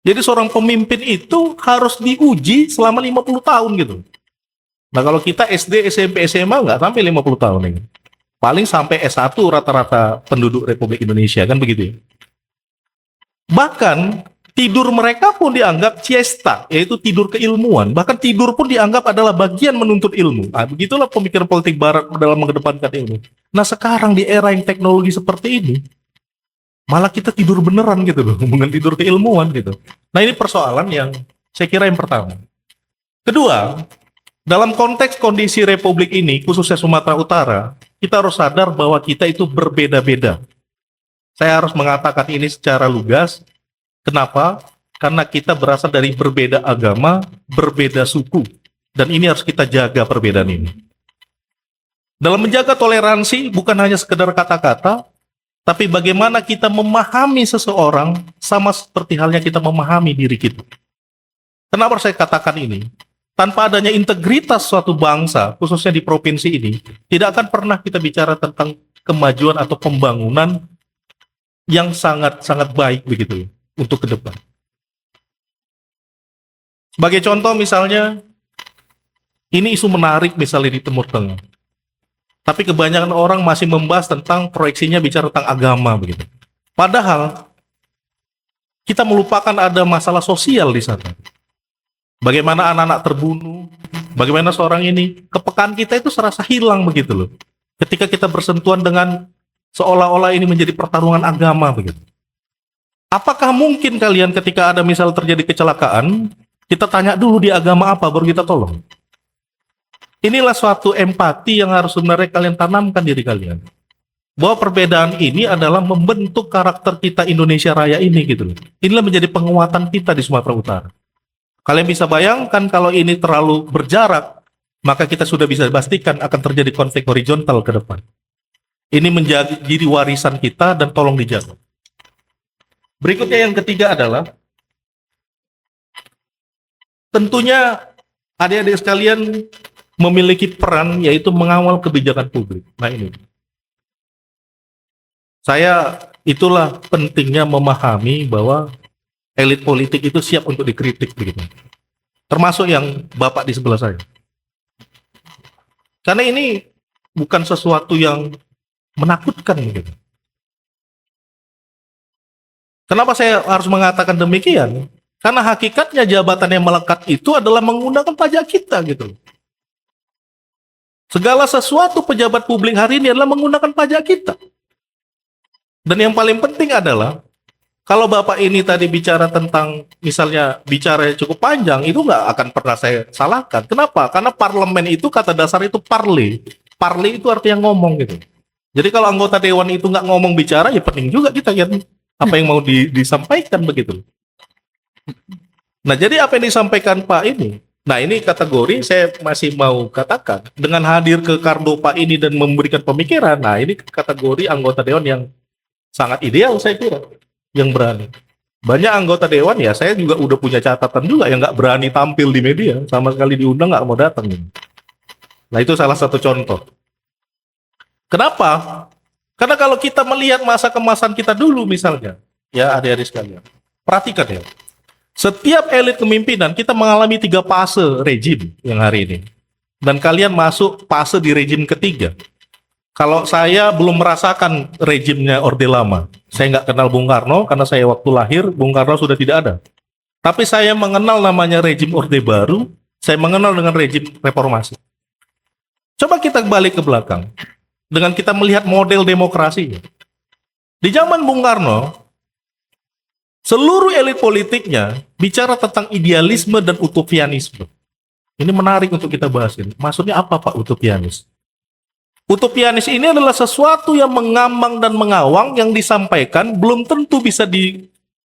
Jadi seorang pemimpin itu harus diuji selama 50 tahun gitu. Nah kalau kita SD, SMP, SMA nggak sampai 50 tahun ini. Paling sampai S1 rata-rata penduduk Republik Indonesia kan begitu ya. Bahkan tidur mereka pun dianggap siesta, yaitu tidur keilmuan. Bahkan tidur pun dianggap adalah bagian menuntut ilmu. Nah, begitulah pemikiran politik barat dalam mengedepankan ilmu. Nah sekarang di era yang teknologi seperti ini, malah kita tidur beneran gitu loh, bukan tidur keilmuan gitu. Nah ini persoalan yang saya kira yang pertama. Kedua, dalam konteks kondisi Republik ini, khususnya Sumatera Utara, kita harus sadar bahwa kita itu berbeda-beda. Saya harus mengatakan ini secara lugas. Kenapa? Karena kita berasal dari berbeda agama, berbeda suku. Dan ini harus kita jaga perbedaan ini. Dalam menjaga toleransi, bukan hanya sekedar kata-kata, tapi bagaimana kita memahami seseorang sama seperti halnya kita memahami diri kita. Kenapa saya katakan ini? Tanpa adanya integritas suatu bangsa, khususnya di provinsi ini, tidak akan pernah kita bicara tentang kemajuan atau pembangunan yang sangat-sangat baik begitu untuk ke depan. Sebagai contoh misalnya, ini isu menarik misalnya di Timur Tengah. Tapi kebanyakan orang masih membahas tentang proyeksinya bicara tentang agama begitu. Padahal kita melupakan ada masalah sosial di sana. Bagaimana anak-anak terbunuh, bagaimana seorang ini, kepekaan kita itu serasa hilang begitu loh. Ketika kita bersentuhan dengan seolah-olah ini menjadi pertarungan agama begitu. Apakah mungkin kalian ketika ada misal terjadi kecelakaan, kita tanya dulu di agama apa baru kita tolong? Inilah suatu empati yang harus sebenarnya kalian tanamkan diri kalian. Bahwa perbedaan ini adalah membentuk karakter kita Indonesia Raya ini gitu loh. Inilah menjadi penguatan kita di Sumatera Utara. Kalian bisa bayangkan kalau ini terlalu berjarak, maka kita sudah bisa pastikan akan terjadi konflik horizontal ke depan. Ini menjadi warisan kita dan tolong dijaga. Berikutnya yang ketiga adalah, tentunya adik-adik sekalian memiliki peran yaitu mengawal kebijakan publik. Nah ini. Itulah pentingnya memahami bahwa elit politik itu siap untuk dikritik begitu. Termasuk yang Bapak di sebelah saya. Karena ini bukan sesuatu yang menakutkan begitu. Kenapa saya harus mengatakan demikian? Karena hakikatnya jabatan yang melekat itu adalah menggunakan pajak kita gitu. Segala sesuatu pejabat publik hari ini adalah menggunakan pajak kita. Dan yang paling penting adalah kalau Bapak ini tadi bicara tentang, misalnya bicara cukup panjang, itu nggak akan pernah saya salahkan. Kenapa? Karena parlemen itu kata dasar itu parle. Parle itu artinya ngomong gitu. Jadi kalau anggota dewan itu nggak ngomong bicara, ya penting juga kita lihat apa yang mau disampaikan begitu. Nah jadi apa yang disampaikan Pak ini? Nah ini kategori saya masih mau katakan, dengan hadir ke Kardopa ini dan memberikan pemikiran, nah ini kategori anggota dewan yang sangat ideal saya kira. Yang berani. Banyak anggota dewan ya saya juga udah punya catatan juga yang nggak berani tampil di media, sama sekali diundang nggak mau datang. Nah itu salah satu contoh. Kenapa? Karena kalau kita melihat masa kemasan kita dulu misalnya, ya adik-adik sekalian, perhatikan ya. Setiap elit kepemimpinan kita mengalami 3 fase rejim yang hari ini. Dan kalian masuk fase di rejim ketiga. Kalau saya belum merasakan rejimnya Orde Lama, saya nggak kenal Bung Karno karena saya waktu lahir Bung Karno sudah tidak ada. Tapi saya mengenal namanya rejim Orde Baru, saya mengenal dengan rejim reformasi. Coba kita balik ke belakang, dengan kita melihat model demokrasinya. Di zaman Bung Karno, seluruh elit politiknya bicara tentang idealisme dan utopianisme. Ini menarik untuk kita bahas ini. Maksudnya apa Pak utopianis? Utopianis ini adalah sesuatu yang mengambang dan mengawang yang disampaikan belum tentu bisa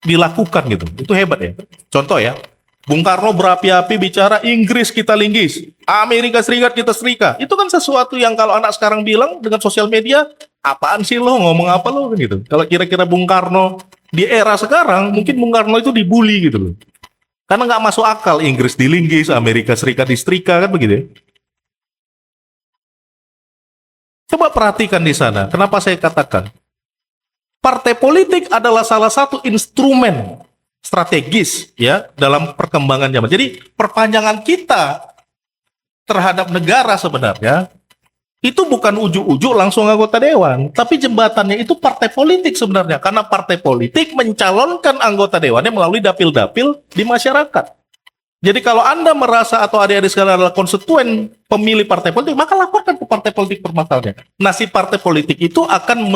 dilakukan gitu. Itu hebat ya. Contoh ya, Bung Karno berapi-api bicara Inggris kita linggis, Amerika Serikat kita serika. Itu kan sesuatu yang kalau anak sekarang bilang dengan sosial media, apaan sih lo, ngomong apa lo kan gitu. Kalau kira-kira Bung Karno di era sekarang, mungkin Bung Karno itu dibully gitu loh. Karena nggak masuk akal Inggris dilinggis, Amerika Serikat disetrika kan begitu ya. Coba perhatikan di sana, kenapa saya katakan partai politik adalah salah satu instrumen strategis ya dalam perkembangan zaman. Jadi perpanjangan kita terhadap negara sebenarnya itu bukan ujuk-ujuk langsung anggota dewan, tapi jembatannya itu partai politik sebenarnya, karena partai politik mencalonkan anggota dewannya melalui dapil-dapil di masyarakat. Jadi kalau Anda merasa atau adik-adik sekalian adalah konstituen pemilih partai politik, maka laporkan ke partai politik permasalahannya. Nah, si partai politik itu akan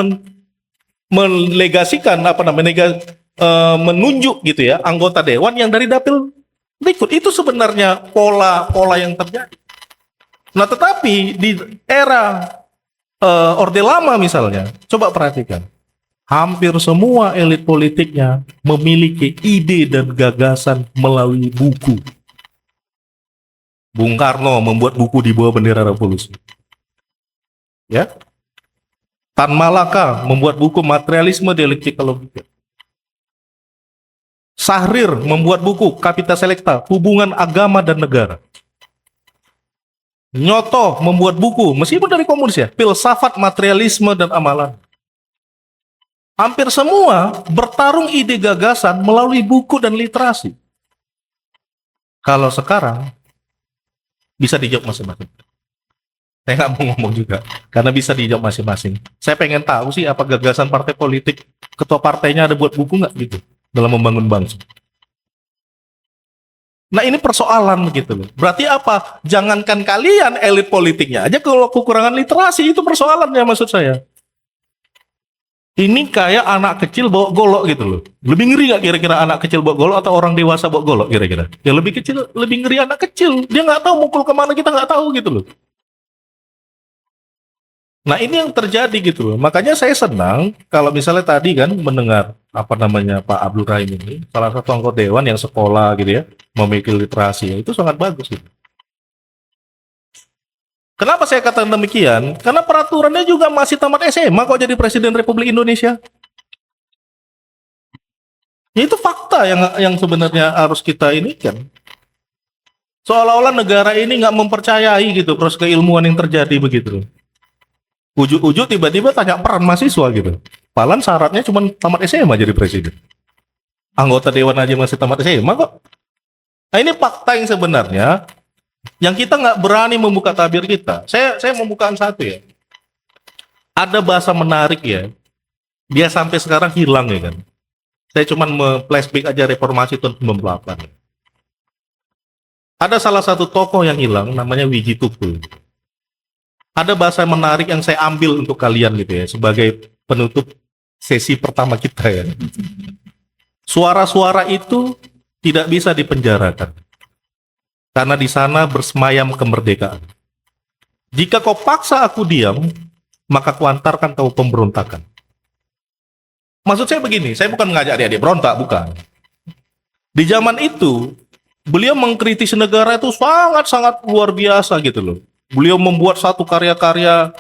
melegasikan menunjuk gitu ya anggota dewan yang dari dapil berikut. Itu sebenarnya pola yang terjadi. Nah, tetapi di era Orde Lama misalnya, coba perhatikan, hampir semua elit politiknya memiliki ide dan gagasan melalui buku. Bung Karno membuat buku di bawah bendera revolusi. Ya. Tan Malaka membuat buku Materialisme Dialektika Logika. Syahrir membuat buku Kapita Selekta, Hubungan Agama dan Negara. Nyoto membuat buku, meskipun dari komunis ya, Filsafat Materialisme dan Amalan. Hampir semua bertarung ide gagasan melalui buku dan literasi. Kalau sekarang, bisa dijawab masing-masing. Saya nggak mau ngomong juga, karena bisa dijawab masing-masing. Saya pengen tahu sih apa gagasan partai politik, ketua partainya ada buat buku nggak gitu, dalam membangun bangsa. Nah ini persoalan begitu loh. Berarti apa? Jangankan kalian elit politiknya aja kalau kekurangan literasi itu persoalannya maksud saya. Ini kayak anak kecil bawa golok gitu loh. Lebih ngeri nggak kira-kira anak kecil bawa golok atau orang dewasa bawa golok kira-kira? Ya lebih kecil, lebih ngeri anak kecil. Dia nggak tahu mukul kemana, kita nggak tahu gitu loh. Nah ini yang terjadi gitu loh. Makanya saya senang kalau misalnya tadi kan mendengar Pak Abdul Rahim ini, salah satu anggota dewan yang sekolah gitu ya, memiliki literasi, itu sangat bagus gitu. Kenapa saya katakan demikian? Karena peraturannya juga masih tamat SMA kok jadi Presiden Republik Indonesia. Ya, itu fakta yang sebenarnya harus kita ini kan. Seolah-olah negara ini nggak mempercayai gitu proses keilmuan yang terjadi begitu. Ujuk-ujuk tiba-tiba tanya peran mahasiswa gitu. Padahal syaratnya cuma tamat SMA jadi presiden. Anggota dewan aja masih tamat SMA kok. Nah ini fakta yang sebenarnya yang kita nggak berani membuka tabir kita. Saya membukakan satu ya. Ada bahasa menarik ya. Dia sampai sekarang hilang ya kan. Saya cuma flashback aja reformasi tahun 98. Ada salah satu tokoh yang hilang namanya Wiji Tukul. Ada bahasa menarik yang saya ambil untuk kalian gitu ya sebagai penutup sesi pertama kita ya. Suara-suara itu tidak bisa dipenjarakan. Karena di sana bersemayam kemerdekaan. Jika kau paksa aku diam, maka kuantarkan kau pemberontakan. Maksud saya begini, saya bukan mengajak adik-adik berontak, bukan. Di zaman itu, beliau mengkritisi negara itu sangat-sangat luar biasa gitu loh. Beliau membuat satu karya-karya,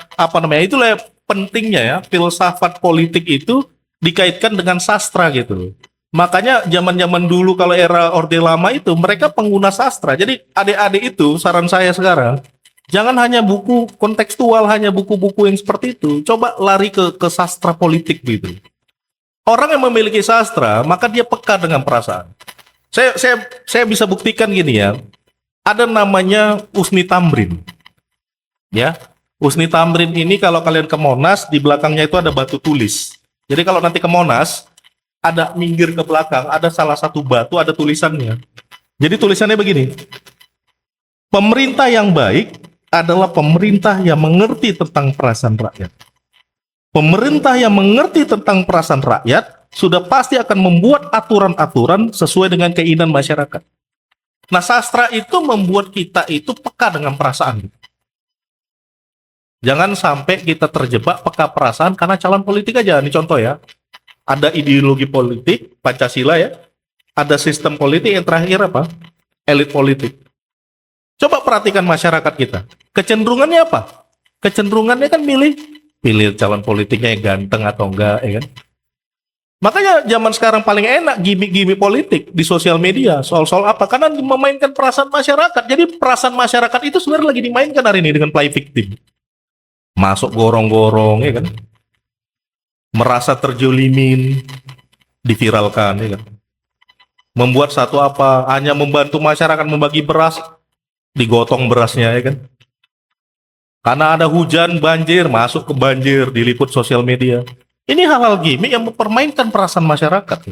itulah pentingnya ya, filsafat politik itu dikaitkan dengan sastra gitu loh. Makanya zaman-zaman dulu kalau era Orde Lama itu mereka pengguna sastra. Jadi adik-adik itu saran saya sekarang jangan hanya buku kontekstual, hanya buku-buku yang seperti itu. Coba lari ke sastra politik gitu. Orang yang memiliki sastra maka dia peka dengan perasaan. Saya bisa buktikan gini ya. Ada namanya Usni Tamrin. Ya. Usni Tamrin ini kalau kalian ke Monas di belakangnya itu ada batu tulis. Jadi kalau nanti ke Monas ada minggir ke belakang, ada salah satu batu, ada tulisannya. Jadi tulisannya begini, pemerintah yang baik adalah pemerintah yang mengerti tentang perasaan rakyat. Pemerintah yang mengerti tentang perasaan rakyat sudah pasti akan membuat aturan-aturan sesuai dengan keinginan masyarakat. Nah, sastra itu membuat kita itu peka dengan perasaan. Jangan sampai kita terjebak peka perasaan karena calon politik aja. Ini contoh ya. Ada ideologi politik, Pancasila ya. Ada sistem politik, yang terakhir apa? Elit politik. Coba perhatikan masyarakat kita. Kecenderungannya apa? Kecenderungannya kan pilih calon politiknya yang ganteng atau enggak, ya kan? Makanya zaman sekarang paling enak gimmick-gimmick politik di sosial media. Soal-soal apa? Karena memainkan perasaan masyarakat. Jadi perasaan masyarakat itu sebenarnya lagi dimainkan hari ini dengan play victim. Masuk gorong-gorong, ya kan? Merasa terjolimin, diviralkan, ya kan? Membuat satu apa? Hanya membantu masyarakat membagi beras, digotong berasnya, ya kan? Karena ada hujan, banjir, masuk ke banjir, diliput sosial media. Ini hal-hal gimmick yang mempermainkan perasaan masyarakat.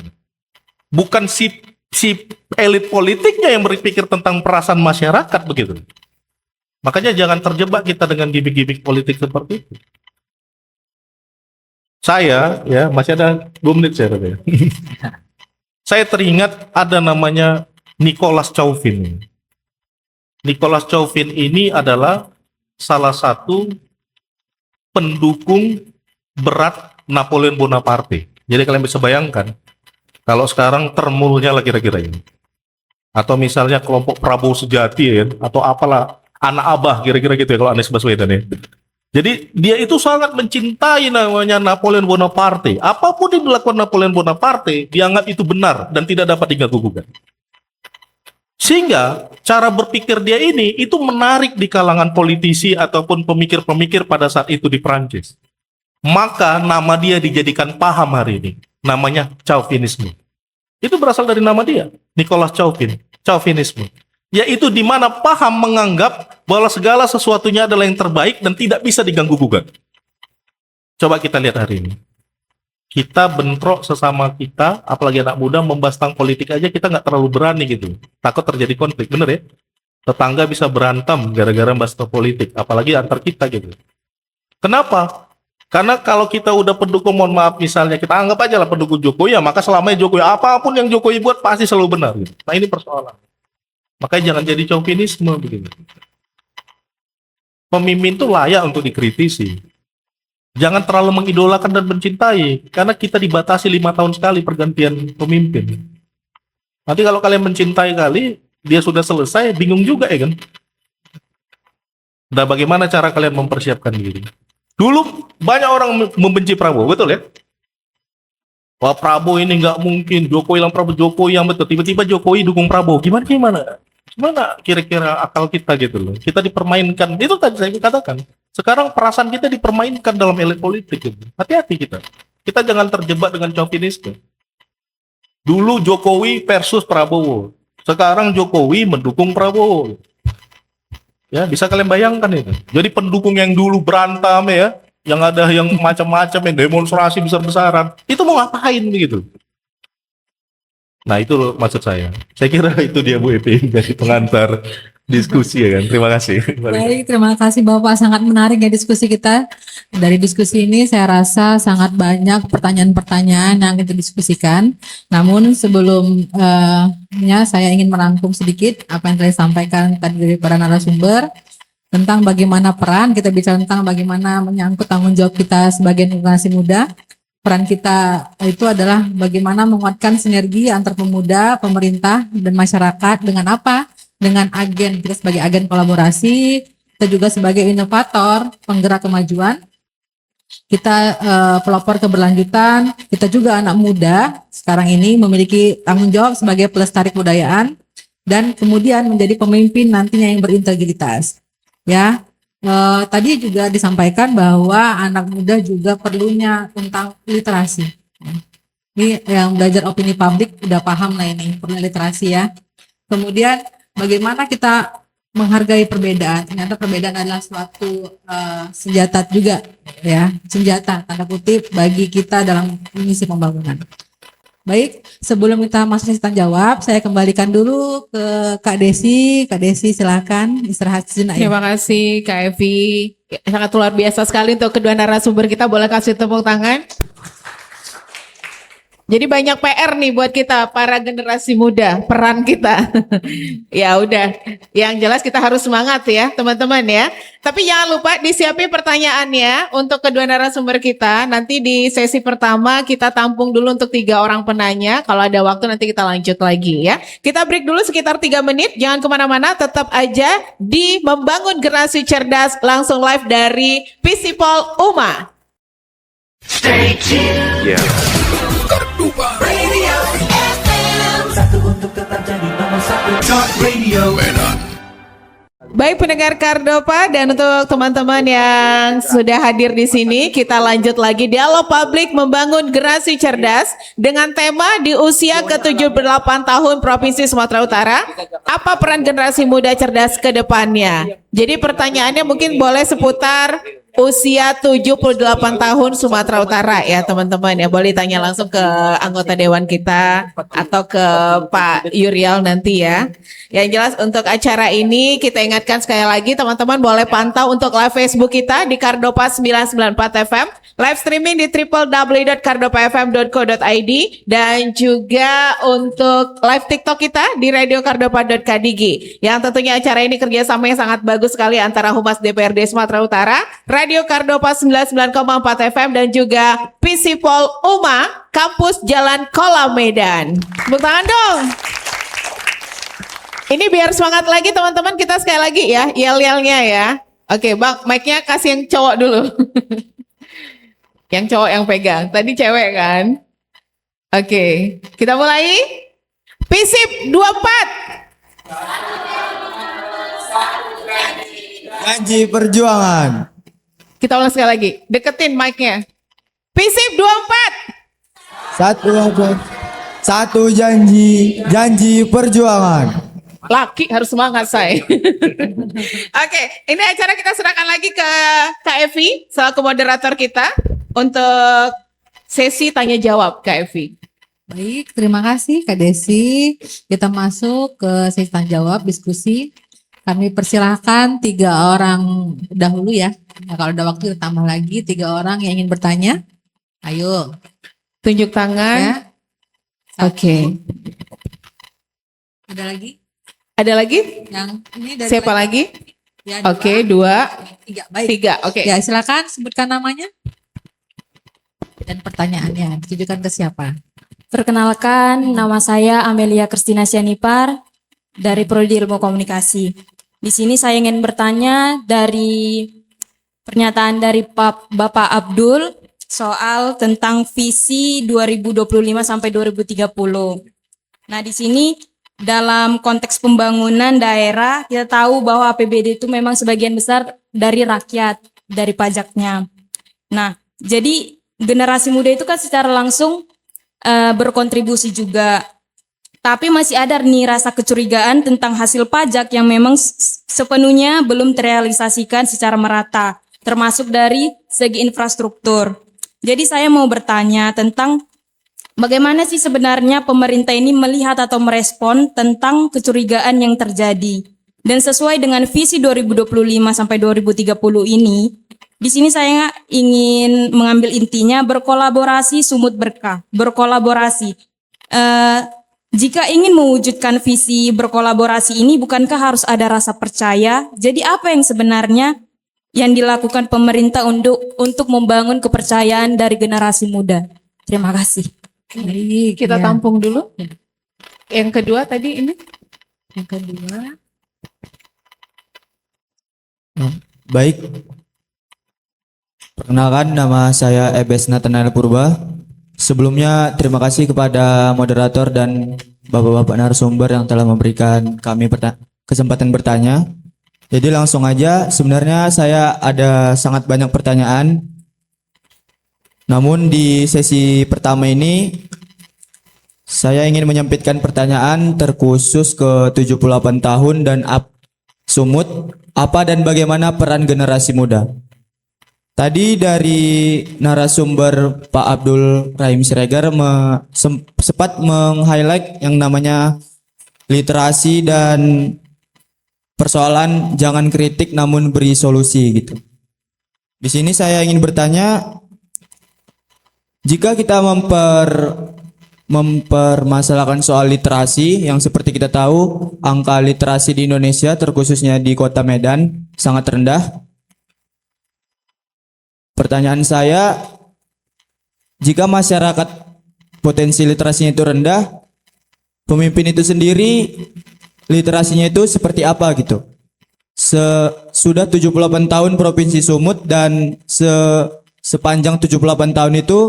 Bukan si elit politiknya yang berpikir tentang perasaan masyarakat begitu. Makanya jangan terjebak kita dengan gimmick-gimmick politik seperti itu. Saya, ya masih ada 2 menit saya rasa ya. Saya teringat ada namanya Nicholas Chauvin. Nicholas Chauvin ini adalah salah satu pendukung berat Napoleon Bonaparte. Jadi kalian bisa bayangkan kalau sekarang termulnya lah kira-kira ini. Atau misalnya kelompok Prabowo Sejati ya, atau apalah anak abah kira-kira gitu ya kalau Anies Baswedan ya. Jadi dia itu sangat mencintai namanya Napoleon Bonaparte. Apapun yang dilakukan Napoleon Bonaparte dianggap itu benar dan tidak dapat diganggu-gugat. Sehingga cara berpikir dia ini itu menarik di kalangan politisi ataupun pemikir-pemikir pada saat itu di Prancis. Maka nama dia dijadikan paham hari ini. Namanya Chauvinisme. Itu berasal dari nama dia, Nicholas Chauvin. Chauvinisme. Yaitu di mana paham menganggap bahwa segala sesuatunya adalah yang terbaik dan tidak bisa diganggu-gugat. Coba kita lihat hari ini. Kita bentrok sesama kita, apalagi anak muda membahas tentang politik aja kita nggak terlalu berani gitu. Takut terjadi konflik, bener ya? Tetangga bisa berantem gara-gara bahas tentang politik, apalagi antar kita gitu. Kenapa? Karena kalau kita udah pendukung, mohon maaf misalnya kita anggap aja lah pendukung Jokowi ya, maka selamanya Jokowi apapun yang Jokowi buat pasti selalu benar gitu. Nah ini persoalan. Makanya jangan jadi chauvinisme begitu. Pemimpin itu layak untuk dikritisi. Jangan terlalu mengidolakan dan mencintai, karena kita dibatasi 5 tahun sekali pergantian pemimpin. Nanti kalau kalian mencintai kali, dia sudah selesai, bingung juga ya kan? Nah bagaimana cara kalian mempersiapkan diri? Dulu banyak orang membenci Prabowo, betul ya? Wah Prabowo ini nggak mungkin, Jokowi yang Prabowo, Jokowi yang betul. Tiba-tiba Jokowi dukung Prabowo, gimana? Gimana kira-kira akal kita gitu loh? Kita dipermainkan, itu tadi saya katakan. Sekarang perasaan kita dipermainkan dalam elit politik gitu. Hati-hati kita. Kita jangan terjebak dengan chauvinisme. Dulu Jokowi versus Prabowo. Sekarang Jokowi mendukung Prabowo. Ya, bisa kalian bayangkan itu. Jadi pendukung yang dulu berantem ya, yang ada yang macam-macam yang demonstrasi besar-besaran, itu mau ngapain begitu? Nah, itu loh maksud saya. Saya kira itu dia Bu Epi dari pengantar diskusi ya kan. Terima kasih. Baik, terima kasih Bapak, sangat menarik ya diskusi kita. Dari diskusi ini saya rasa sangat banyak pertanyaan-pertanyaan yang kita diskusikan. Namun sebelumnya saya ingin merangkum sedikit apa yang saya sampaikan tadi dari para narasumber tentang bagaimana peran, kita bicara tentang bagaimana menyangkut tanggung jawab kita sebagai generasi muda. Peran kita itu adalah bagaimana menguatkan sinergi antar pemuda, pemerintah, dan masyarakat dengan apa? Dengan agen, kita sebagai agen kolaborasi, kita juga sebagai inovator, penggerak kemajuan, kita pelopor keberlanjutan, kita juga anak muda sekarang ini memiliki tanggung jawab sebagai pelestari kebudayaan dan kemudian menjadi pemimpin nantinya yang berintegritas. Ya, tadi juga disampaikan bahwa anak muda juga perlunya tentang literasi. Ini yang belajar opini publik udah paham lah ini, perlu literasi ya. Kemudian bagaimana kita menghargai perbedaan. Ternyata perbedaan adalah suatu senjata juga ya, senjata tanda kutip bagi kita dalam misi pembangunan. Baik, sebelum kita masuk sesi tanya jawab, saya kembalikan dulu ke Kak Desi. Kak Desi silakan istirahat sejenak ya. Terima kasih Kak Evi. Sangat luar biasa sekali untuk kedua narasumber kita. Boleh kasih tepuk tangan? Jadi banyak PR nih buat kita para generasi muda, peran kita. Ya udah, yang jelas kita harus semangat ya teman-teman ya. Tapi jangan lupa disiapin pertanyaannya untuk kedua narasumber kita. Nanti di sesi pertama kita tampung dulu untuk 3 orang penanya. Kalau ada waktu nanti kita lanjut lagi ya. Kita break dulu sekitar 3 menit. Jangan kemana-mana, tetap aja di Membangun Generasi Cerdas langsung live dari Visipol UMA. Stay tuned. Kardupa Radio FM. Satu untuk tetap jadi nomor satu. Talk Radio Medan. Baik pendengar Kardopa dan untuk teman-teman yang sudah hadir di sini, kita lanjut lagi dialog publik membangun generasi cerdas dengan tema di usia ke-78 tahun Provinsi Sumatera Utara, apa peran generasi muda cerdas ke depannya? Jadi pertanyaannya mungkin boleh seputar usia 78 tahun Sumatera Utara ya teman-teman ya. Boleh tanya langsung ke anggota dewan kita atau ke Pak Yurial nanti ya. Yang jelas untuk acara ini kita ingatkan sekali lagi teman-teman boleh pantau untuk live Facebook kita di Kardopa 994 FM, live streaming di www.kardopafm.co.id dan juga untuk live TikTok kita di radiokardopa.kdg. Yang tentunya acara ini kerjasama yang sangat bagus sekali antara Humas DPRD Sumatera Utara, Radio Kardopa 99,4 FM dan juga Visipol UMA Kampus Jalan Kolam Medan. Tepuk tangan dong. Ini biar semangat lagi teman-teman, kita sekali lagi ya yel-yelnya ya. Oke Bang, mic-nya kasih yang cowok dulu. Yang cowok yang pegang, tadi cewek kan. Oke, kita mulai. Visip 24. Janji perjuangan. Kita ulang sekali lagi, deketin mic-nya. Visip 24. Satu janji perjuangan. Laki harus semangat saya. Oke, ini acara kita serahkan lagi ke Kak Evi selaku moderator kita untuk sesi tanya jawab Kak Evi. Baik, terima kasih Kak Desi. Kita masuk ke sesi tanya jawab diskusi. Kami persilahkan 3 orang dahulu ya. Nah, kalau ada waktu kita tambah lagi 3 orang yang ingin bertanya. Ayo. Tunjuk tangan. Ya. Oke. Ada lagi? Ada lagi? Yang ini dari Siapa lagi? Ya, Oke, 2, 3. Baik. 3. Oke. Ya, silakan sebutkan namanya dan pertanyaannya. Ditujukan ke siapa? Perkenalkan, nama saya Amelia Kristina Sianipar dari Prodi Ilmu Komunikasi. Di sini saya ingin bertanya dari pernyataan dari Bapak Abdul soal tentang visi 2025 sampai 2030. Nah, di sini dalam konteks pembangunan daerah, kita tahu bahwa APBD itu memang sebagian besar dari rakyat, dari pajaknya. Nah, jadi generasi muda itu kan secara langsung berkontribusi juga. Tapi masih ada nih rasa kecurigaan tentang hasil pajak yang memang sepenuhnya belum terrealisasikan secara merata, termasuk dari segi infrastruktur. Jadi saya mau bertanya tentang bagaimana sih sebenarnya pemerintah ini melihat atau merespon tentang kecurigaan yang terjadi. Dan sesuai dengan visi 2025 sampai 2030 ini, di sini saya ingin mengambil intinya berkolaborasi sumut berkah, berkolaborasi. Jika ingin mewujudkan visi berkolaborasi ini, bukankah harus ada rasa percaya? Jadi apa yang sebenarnya yang dilakukan pemerintah untuk membangun kepercayaan dari generasi muda? Terima kasih. Baik, Kita ya. tampung dulu. Yang kedua tadi ini. Yang kedua. Baik. Perkenalkan, nama saya Ebes Nathanael Purba. Sebelumnya terima kasih kepada moderator dan bapak-bapak narasumber yang telah memberikan kami kesempatan bertanya. Jadi langsung aja, sebenarnya saya ada sangat banyak pertanyaan. Namun di sesi pertama ini saya ingin menyempitkan pertanyaan terkhusus ke 78 tahun dan sumut, apa dan bagaimana peran generasi muda? Tadi dari narasumber Pak Abdul Rahim Siregar sempat meng-highlight yang namanya literasi dan persoalan jangan kritik namun beri solusi gitu. Di sini saya ingin bertanya, jika kita mempermasalahkan soal literasi yang seperti kita tahu angka literasi di Indonesia terkhususnya di Kota Medan sangat rendah. Pertanyaan saya, jika masyarakat potensi literasinya itu rendah, pemimpin itu sendiri literasinya itu seperti apa gitu? Sudah 78 tahun Provinsi Sumut dan sepanjang 78 tahun itu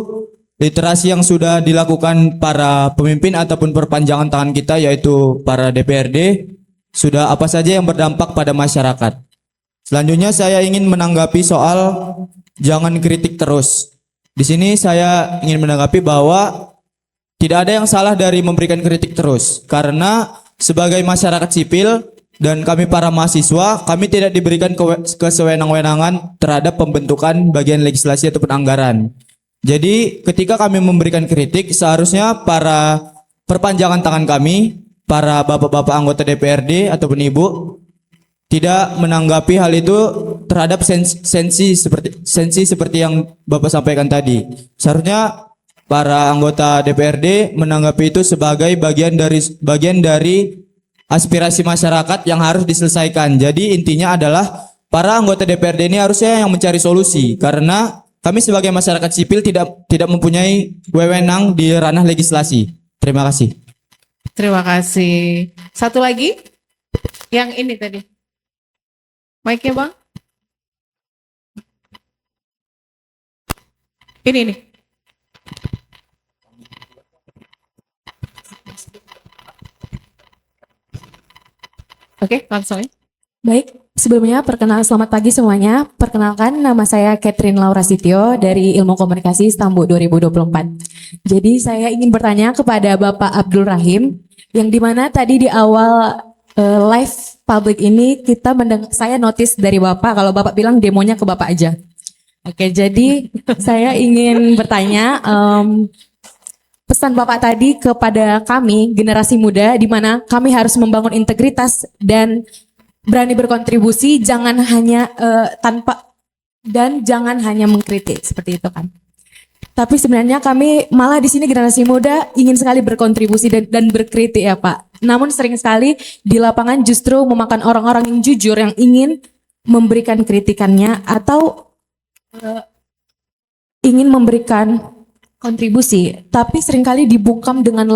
literasi yang sudah dilakukan para pemimpin ataupun perpanjangan tangan kita yaitu para DPRD sudah apa saja yang berdampak pada masyarakat. Selanjutnya saya ingin menanggapi soal jangan kritik terus. Di sini saya ingin menanggapi bahwa tidak ada yang salah dari memberikan kritik terus karena sebagai masyarakat sipil dan kami para mahasiswa, kami tidak diberikan kesewenang-wenangan terhadap pembentukan bagian legislasi ataupun anggaran. Jadi ketika kami memberikan kritik, seharusnya para perpanjangan tangan kami, para bapak-bapak anggota DPRD ataupun ibu, tidak menanggapi hal itu terhadap sensi seperti yang Bapak sampaikan tadi. Seharusnya para anggota DPRD menanggapi itu sebagai bagian dari aspirasi masyarakat yang harus diselesaikan. Jadi intinya adalah para anggota DPRD ini harusnya yang mencari solusi karena kami sebagai masyarakat sipil tidak mempunyai wewenang di ranah legislasi. Terima kasih. Terima kasih. Satu lagi, yang ini tadi. Mic-nya Bang. Ini nih. Oke, langsung ya. Baik, sebelumnya selamat pagi semuanya. Perkenalkan, nama saya Catherine Laura Sitio dari Ilmu Komunikasi Istanbul 2024. Jadi saya ingin bertanya kepada Bapak Abdul Rahim, yang dimana tadi di awal live public ini saya notice dari Bapak kalau Bapak bilang demonya ke Bapak aja. Oke, jadi saya ingin bertanya pesan Bapak tadi kepada kami generasi muda di mana kami harus membangun integritas dan berani berkontribusi, jangan hanya jangan hanya mengkritik seperti itu kan. Tapi sebenarnya kami malah di sini generasi muda ingin sekali berkontribusi dan berkritik ya Pak. Namun sering sekali di lapangan justru memakan orang-orang yang jujur yang ingin memberikan kritikannya atau ingin memberikan kontribusi, tapi seringkali dibungkam dengan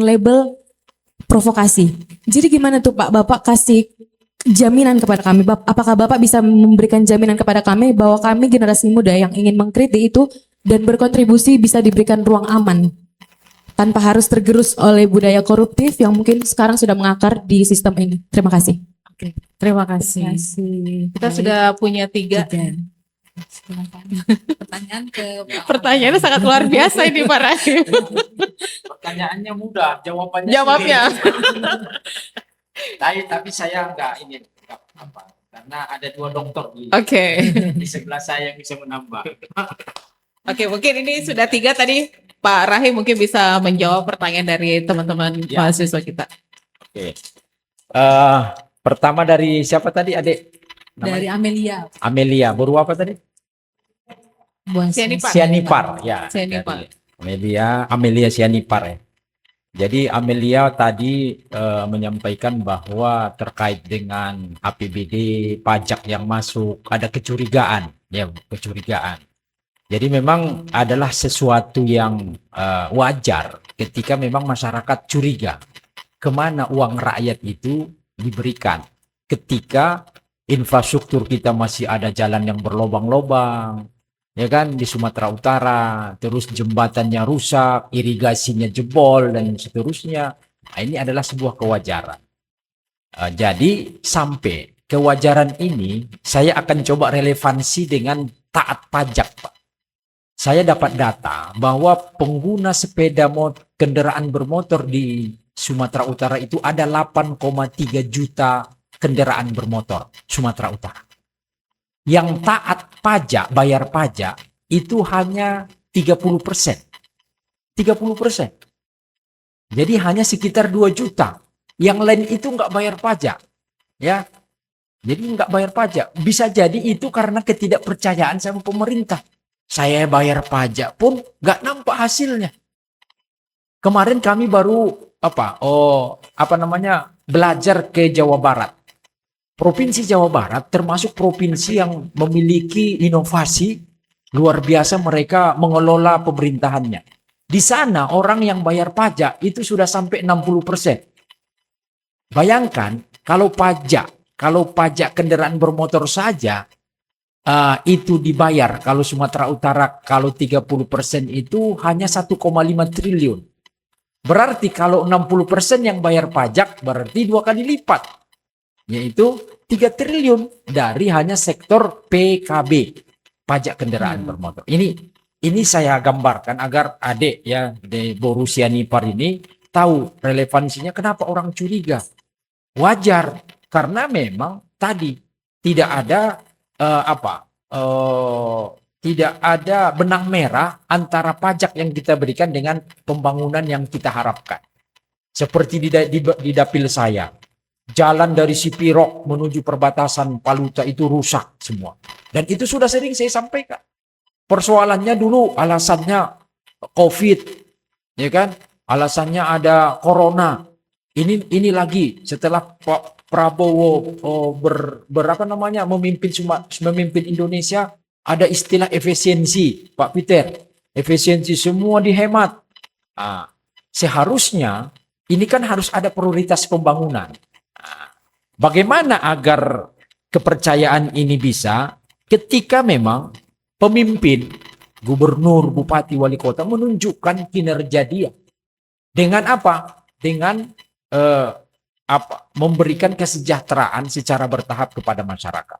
label provokasi. Jadi gimana tuh Pak, Bapak kasih jaminan kepada kami, apakah Bapak bisa memberikan jaminan kepada kami bahwa kami generasi muda yang ingin mengkritik itu dan berkontribusi bisa diberikan ruang aman tanpa harus tergerus oleh budaya koruptif yang mungkin sekarang sudah mengakar di sistem ini. Terima kasih. Oke, terima kasih. Kita sudah punya 3. Pertanyaannya sangat luar biasa ini Pak Rahim. Pertanyaannya mudah, Jawabnya. Tapi saya enggak apa karena ada 2 dokter di sebelah saya yang bisa menambah. Oke, mungkin ini sudah 3 tadi. Pak Rahim mungkin bisa menjawab pertanyaan dari teman-teman mahasiswa kita. Oke. Pertama dari siapa tadi, Adik? Dari Amelia. Amelia, baru apa tadi? Sianipar. Ya. Sianipar. Amelia Sianipar ya. Jadi Amelia tadi menyampaikan bahwa terkait dengan APBD pajak yang masuk ada kecurigaan. Jadi memang adalah sesuatu yang wajar ketika memang masyarakat curiga kemana uang rakyat itu diberikan. Ketika infrastruktur kita masih ada jalan yang berlobang-lobang, ya kan, di Sumatera Utara, terus jembatannya rusak, irigasinya jebol dan seterusnya. Nah, ini adalah sebuah kewajaran. Jadi sampai kewajaran ini saya akan coba relevansi dengan taat pajak, Pak. Saya dapat data bahwa pengguna kendaraan bermotor di Sumatera Utara itu ada 8,3 juta kendaraan bermotor Sumatera Utara. Yang taat pajak, bayar pajak itu hanya 30%. 30%. Jadi hanya sekitar 2 juta. Yang lain itu nggak bayar pajak. Ya. Jadi nggak bayar pajak. Bisa jadi itu karena ketidakpercayaan sama pemerintah. Saya bayar pajak pun nggak nampak hasilnya. Kemarin kami baru belajar ke Jawa Barat. Provinsi Jawa Barat termasuk provinsi yang memiliki inovasi luar biasa, mereka mengelola pemerintahannya. Di sana orang yang bayar pajak itu sudah sampai 60%. Bayangkan kalau pajak kendaraan bermotor saja itu dibayar, kalau Sumatera Utara kalau 30% itu hanya 1,5 triliun. Berarti kalau 60% yang bayar pajak berarti 2 kali lipat. Yaitu 3 triliun dari hanya sektor PKB, pajak kendaraan bermotor. Ini saya gambarkan agar adik ya di Borussia Nipar ini tahu relevansinya kenapa orang curiga. Wajar karena memang tadi tidak ada tidak ada benang merah antara pajak yang kita berikan dengan pembangunan yang kita harapkan. Seperti di dapil saya, jalan dari Sipirok menuju perbatasan Paluta itu rusak semua. Dan itu sudah sering saya sampaikan. Persoalannya dulu alasannya COVID, ya kan? Alasannya ada corona. Ini lagi setelah Pak Prabowo memimpin Indonesia, ada istilah efisiensi, Pak Peter. Efisiensi semua dihemat. Seharusnya ini kan harus ada prioritas pembangunan. Bagaimana agar kepercayaan ini bisa ketika memang pemimpin, gubernur, bupati, wali kota menunjukkan kinerja dia. Dengan apa? Dengan memberikan kesejahteraan secara bertahap kepada masyarakat.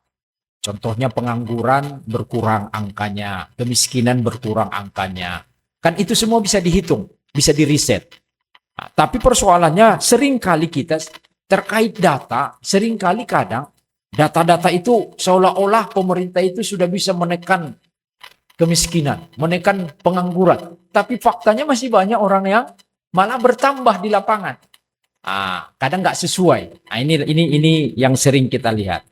Contohnya pengangguran berkurang angkanya, kemiskinan berkurang angkanya. Kan itu semua bisa dihitung, bisa diriset. Tapi persoalannya seringkali kita terkait data, seringkali kadang data-data itu seolah-olah pemerintah itu sudah bisa menekan kemiskinan, menekan pengangguran. Tapi faktanya masih banyak orang yang malah bertambah di lapangan. Kadang nggak sesuai. Ini yang sering kita lihat.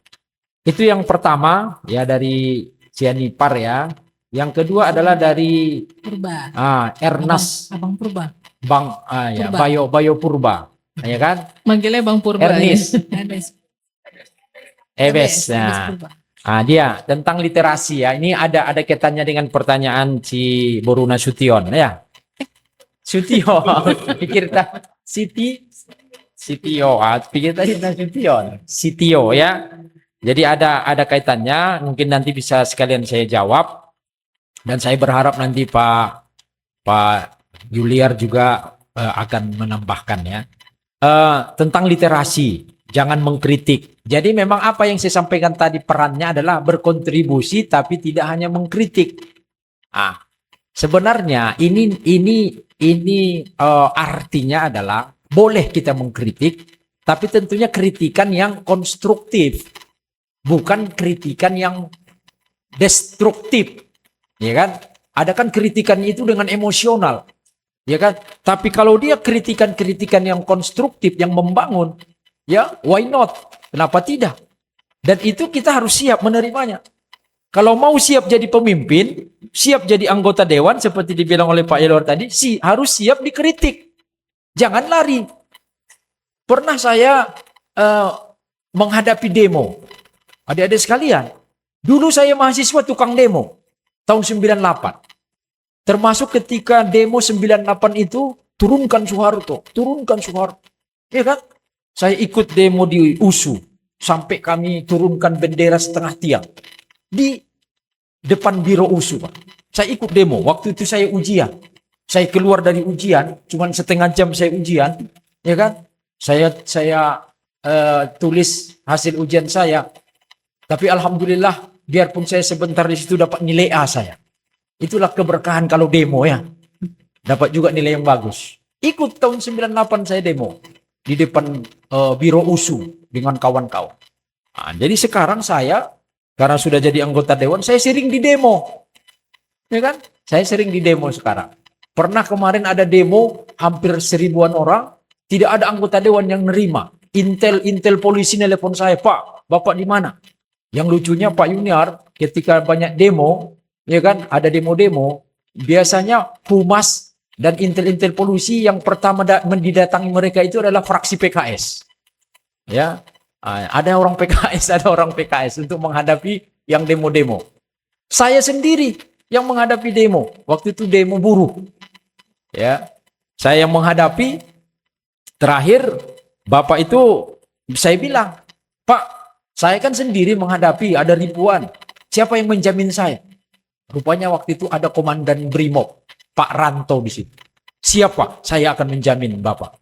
Itu yang pertama ya dari Cianipar ya. Yang kedua adalah dari Purba. Ernest. Abang Purba. Ya, Purba. Bayo Purba. Ya kan? Manggilnya Bang Purba. Ernest. Ebes. Dia tentang literasi ya. Ini ada kaitannya dengan pertanyaan si Boru Nasution ya. Sution. Pikir tak Sitio. Pikir tadi Nasution. Sitio ya. Jadi ada kaitannya, mungkin nanti bisa sekalian saya jawab. Dan saya berharap nanti Pak Juliar juga akan menambahkan ya. Tentang literasi, jangan mengkritik. Jadi memang apa yang saya sampaikan tadi perannya adalah berkontribusi tapi tidak hanya mengkritik. Sebenarnya ini artinya adalah boleh kita mengkritik, tapi tentunya kritikan yang konstruktif. Bukan kritikan yang destruktif, ya kan? Ada kan kritikan itu dengan emosional, ya kan? Tapi kalau dia kritikan yang konstruktif, yang membangun, ya why not? Kenapa tidak? Dan itu kita harus siap menerimanya. Kalau mau siap jadi pemimpin, siap jadi anggota dewan, seperti dibilang oleh Pak Yelor tadi, harus siap dikritik. Jangan lari. Pernah saya menghadapi demo. Adik-adik sekalian, dulu saya mahasiswa tukang demo tahun 98. Termasuk ketika demo 98 itu turunkan Soeharto. Ya kan? Saya ikut demo di USU sampai kami turunkan bendera setengah tiang di depan biro USU, Pak. Saya ikut demo. Waktu itu saya ujian. Saya keluar dari ujian, cuman setengah jam saya ujian, ya kan? Saya tulis hasil ujian saya. Tapi alhamdulillah, biarpun saya sebentar di situ dapat nilai A saya. Itulah keberkahan kalau demo ya. Dapat juga nilai yang bagus. Ikut tahun 98 saya demo di depan biro USU dengan kawan-kawan. Jadi sekarang saya karena sudah jadi anggota dewan, saya sering di demo. Ya kan? Saya sering di demo sekarang. Pernah kemarin ada demo hampir 1000-an orang, tidak ada anggota dewan yang nerima. Intel polisi nelpon saya, "Pak, Bapak di mana?" Yang lucunya Pak Yuniar, ketika banyak demo, ya kan, ada demo-demo, biasanya humas dan intel polisi yang pertama mendatangi mereka itu adalah fraksi PKS. Ya, ada orang PKS, ada orang PKS untuk menghadapi yang demo-demo. Saya sendiri yang menghadapi demo. Waktu itu demo buruh. Ya, saya yang menghadapi. Terakhir, Bapak itu saya bilang, "Pak, saya kan sendiri menghadapi, ada ribuan. Siapa yang menjamin saya?" Rupanya waktu itu ada komandan Brimob, Pak Ranto di situ. "Siapa? Saya akan menjamin Bapak."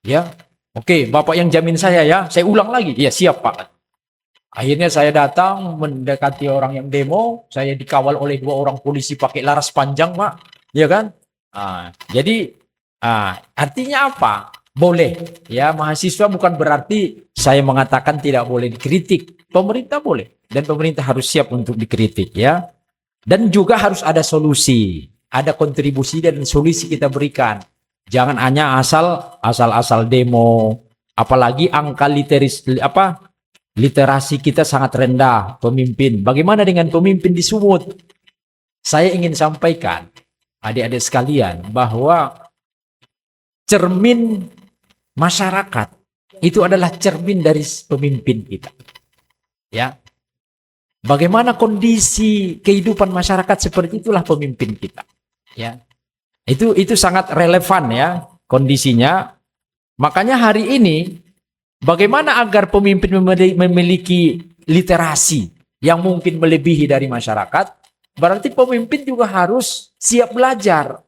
Ya, oke, Bapak yang jamin saya ya. Saya ulang lagi. "Iya, siap Pak." Akhirnya saya datang mendekati orang yang demo. Saya dikawal oleh 2 orang polisi pakai laras panjang, Pak. Ya kan? Jadi artinya apa? Boleh. Ya, mahasiswa bukan berarti saya mengatakan tidak boleh dikritik. Pemerintah boleh. Dan pemerintah harus siap untuk dikritik. Ya. Dan juga harus ada solusi. Ada kontribusi dan solusi kita berikan. Jangan hanya asal demo. Apalagi angka literasi kita sangat rendah. Pemimpin. Bagaimana dengan pemimpin di Sumut? Saya ingin sampaikan, adik-adik sekalian, bahwa cermin masyarakat itu adalah cermin dari pemimpin kita. Ya. Bagaimana kondisi kehidupan masyarakat, seperti itulah pemimpin kita. Ya. Itu sangat relevan ya kondisinya. Makanya hari ini bagaimana agar pemimpin memiliki literasi yang mungkin melebihi dari masyarakat? Berarti pemimpin juga harus siap belajar,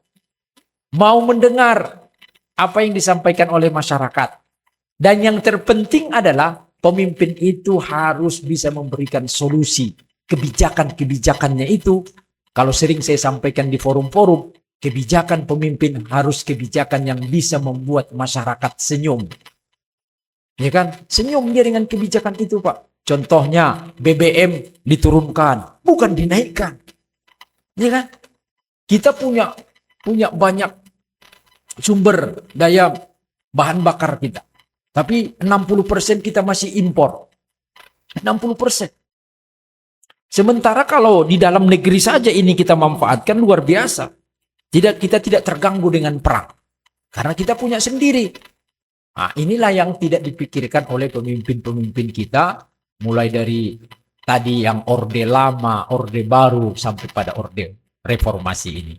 mau mendengar apa yang disampaikan oleh masyarakat. Dan yang terpenting adalah pemimpin itu harus bisa memberikan solusi. Kebijakan-kebijakannya itu, kalau sering saya sampaikan di forum-forum, kebijakan pemimpin harus kebijakan yang bisa membuat masyarakat senyum. Ya kan? Senyum dia dengan kebijakan itu, Pak. Contohnya BBM diturunkan, bukan dinaikkan. Ya kan? Kita punya banyak sumber daya bahan bakar kita. Tapi 60% kita masih impor. 60%. Sementara kalau di dalam negeri saja ini kita manfaatkan luar biasa. Kita tidak terganggu dengan perang. Karena kita punya sendiri. Nah, inilah yang tidak dipikirkan oleh pemimpin-pemimpin kita. Mulai dari tadi yang orde lama, orde baru, sampai pada orde reformasi ini.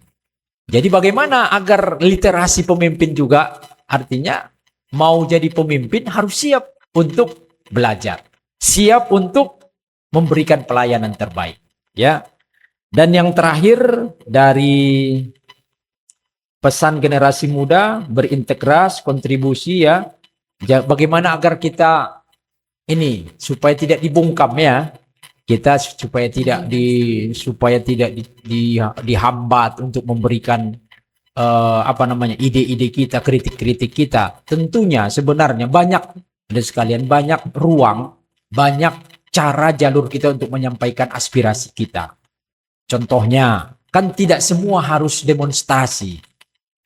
Jadi bagaimana agar literasi pemimpin juga, artinya mau jadi pemimpin harus siap untuk belajar. Siap untuk memberikan pelayanan terbaik. Ya. Dan yang terakhir dari pesan generasi muda, berintegras, kontribusi ya. Bagaimana agar kita ini supaya tidak dibungkam ya. Kita supaya tidak dihambat untuk memberikan ide-ide kita, kritik-kritik kita. Tentunya sebenarnya banyak ruang, banyak cara jalur kita untuk menyampaikan aspirasi kita. Contohnya, kan tidak semua harus demonstrasi.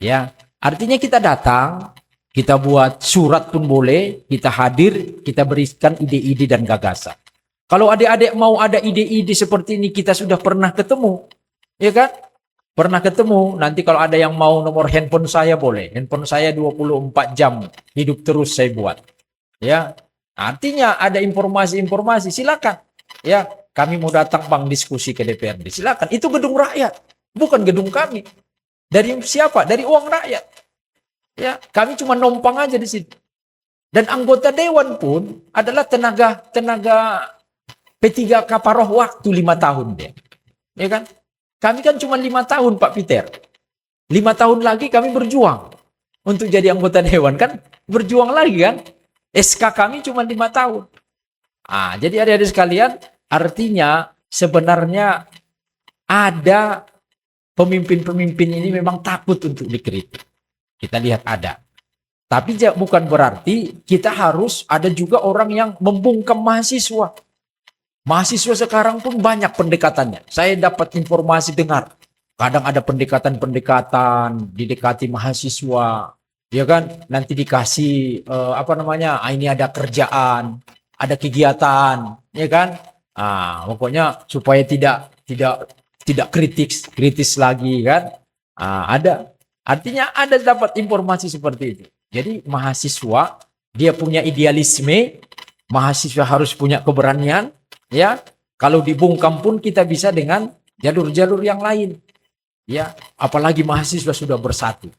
Ya, artinya kita datang, kita buat surat pun boleh, kita hadir, kita berikan ide-ide dan gagasan. Kalau adik-adik mau ada ide-ide seperti ini, kita sudah pernah ketemu, ya kan? Pernah ketemu, nanti kalau ada yang mau nomor handphone saya boleh. Handphone saya 24 jam, hidup terus saya buat. Ya, artinya ada informasi-informasi, silakan. Ya, kami mau datang Bang diskusi ke DPRD, silakan. Itu gedung rakyat, bukan gedung kami. Dari siapa? Dari uang rakyat. Ya, kami cuma numpang aja di situ. Dan anggota dewan pun adalah tenaga P3K paruh waktu 5 tahun deh. Ya kan? Kami kan cuma 5 tahun Pak Peter. 5 tahun lagi kami berjuang untuk jadi anggota dewan kan? Berjuang lagi kan? SK kami cuma 5 tahun. Jadi adik-adik sekalian, artinya sebenarnya ada pemimpin-pemimpin ini memang takut untuk dikritik. Kita lihat ada. Tapi bukan berarti kita harus ada juga orang yang membungkam mahasiswa. Mahasiswa sekarang pun banyak pendekatannya. Saya dapat informasi dengar. Kadang ada pendekatan-pendekatan, didekati mahasiswa, ya kan? Nanti dikasih ini ada kerjaan, ada kegiatan, ya kan? Pokoknya supaya tidak kritis lagi kan? Ada. Artinya ada dapat informasi seperti itu. Jadi mahasiswa dia punya idealisme, mahasiswa harus punya keberanian, ya. Kalau dibungkam pun kita bisa dengan jalur-jalur yang lain. Ya, apalagi mahasiswa sudah bersatu.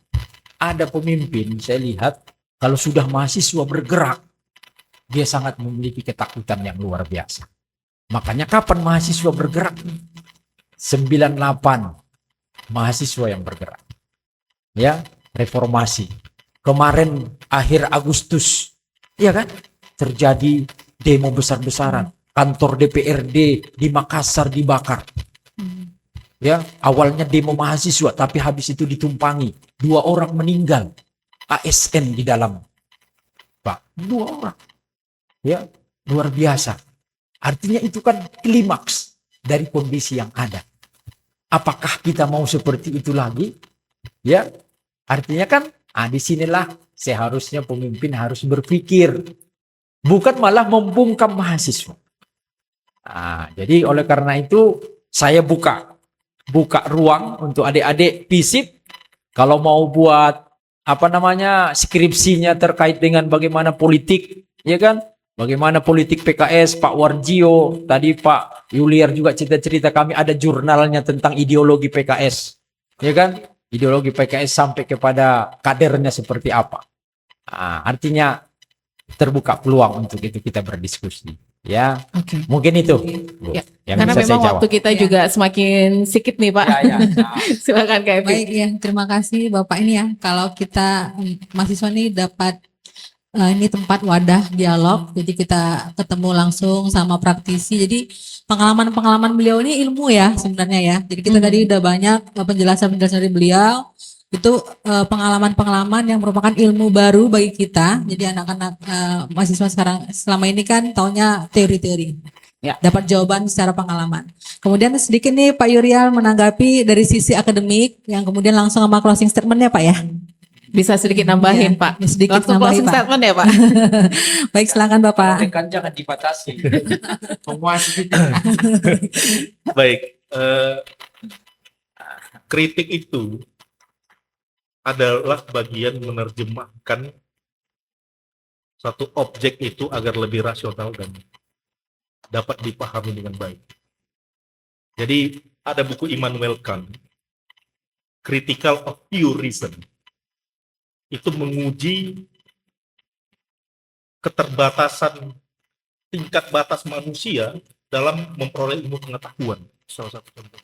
Ada pemimpin saya lihat kalau sudah mahasiswa bergerak, dia sangat memiliki ketakutan yang luar biasa. Makanya kapan mahasiswa bergerak? 98 mahasiswa yang bergerak. Ya, reformasi. Kemarin akhir Agustus, ya kan? Terjadi demo besar-besaran. Kantor DPRD di Makassar dibakar. Ya, awalnya demo mahasiswa, tapi habis itu ditumpangi. 2 orang meninggal. ASN di dalam. Pak, 2 orang. Ya, luar biasa. Artinya itu kan klimaks dari kondisi yang ada. Apakah kita mau seperti itu lagi? Ya, artinya kan, disinilah seharusnya pemimpin harus berpikir, bukan malah membungkam mahasiswa. Jadi oleh karena itu saya buka ruang untuk adik-adik FISIP kalau mau buat skripsinya terkait dengan bagaimana politik, ya kan? Bagaimana politik PKS, Pak Warjio, tadi Pak Yuliar juga cerita-cerita, kami ada jurnalnya tentang ideologi PKS, ya kan? Ideologi PKS sampai kepada kadernya seperti apa. Artinya terbuka peluang untuk itu kita berdiskusi. Ya, mungkin itu. Ya. Yang Karena bisa memang saya waktu kita juga semakin sedikit nih Pak. Silakan Kak Evi. Baik ya, terima kasih Bapak ini ya. Kalau kita mahasiswa ini dapat ini tempat wadah dialog, jadi kita ketemu langsung sama praktisi. Jadi pengalaman-pengalaman beliau ini ilmu ya sebenarnya ya. Jadi kita tadi udah banyak penjelasan-penjelasan dari beliau. Itu pengalaman-pengalaman yang merupakan ilmu baru bagi kita. Jadi anak-anak mahasiswa sekarang selama ini kan taunya teori-teori. Ya. Dapat jawaban secara pengalaman. Kemudian sedikit nih Pak Yurial menanggapi dari sisi akademik yang kemudian langsung sama closing statementnya Pak ya. Bisa sedikit nambahin Pak. Sedikit Langsung nambahin, closing Pak. statement ya Pak. Baik, silakan Bapak. Kan jangan dibatasi. Baik, kritik itu adalah bagian menerjemahkan satu objek itu agar lebih rasional dan dapat dipahami dengan baik. Jadi ada buku Immanuel Kant, Critical of Pure Reason. Itu menguji keterbatasan tingkat batas manusia dalam memperoleh ilmu pengetahuan. Salah satu contoh.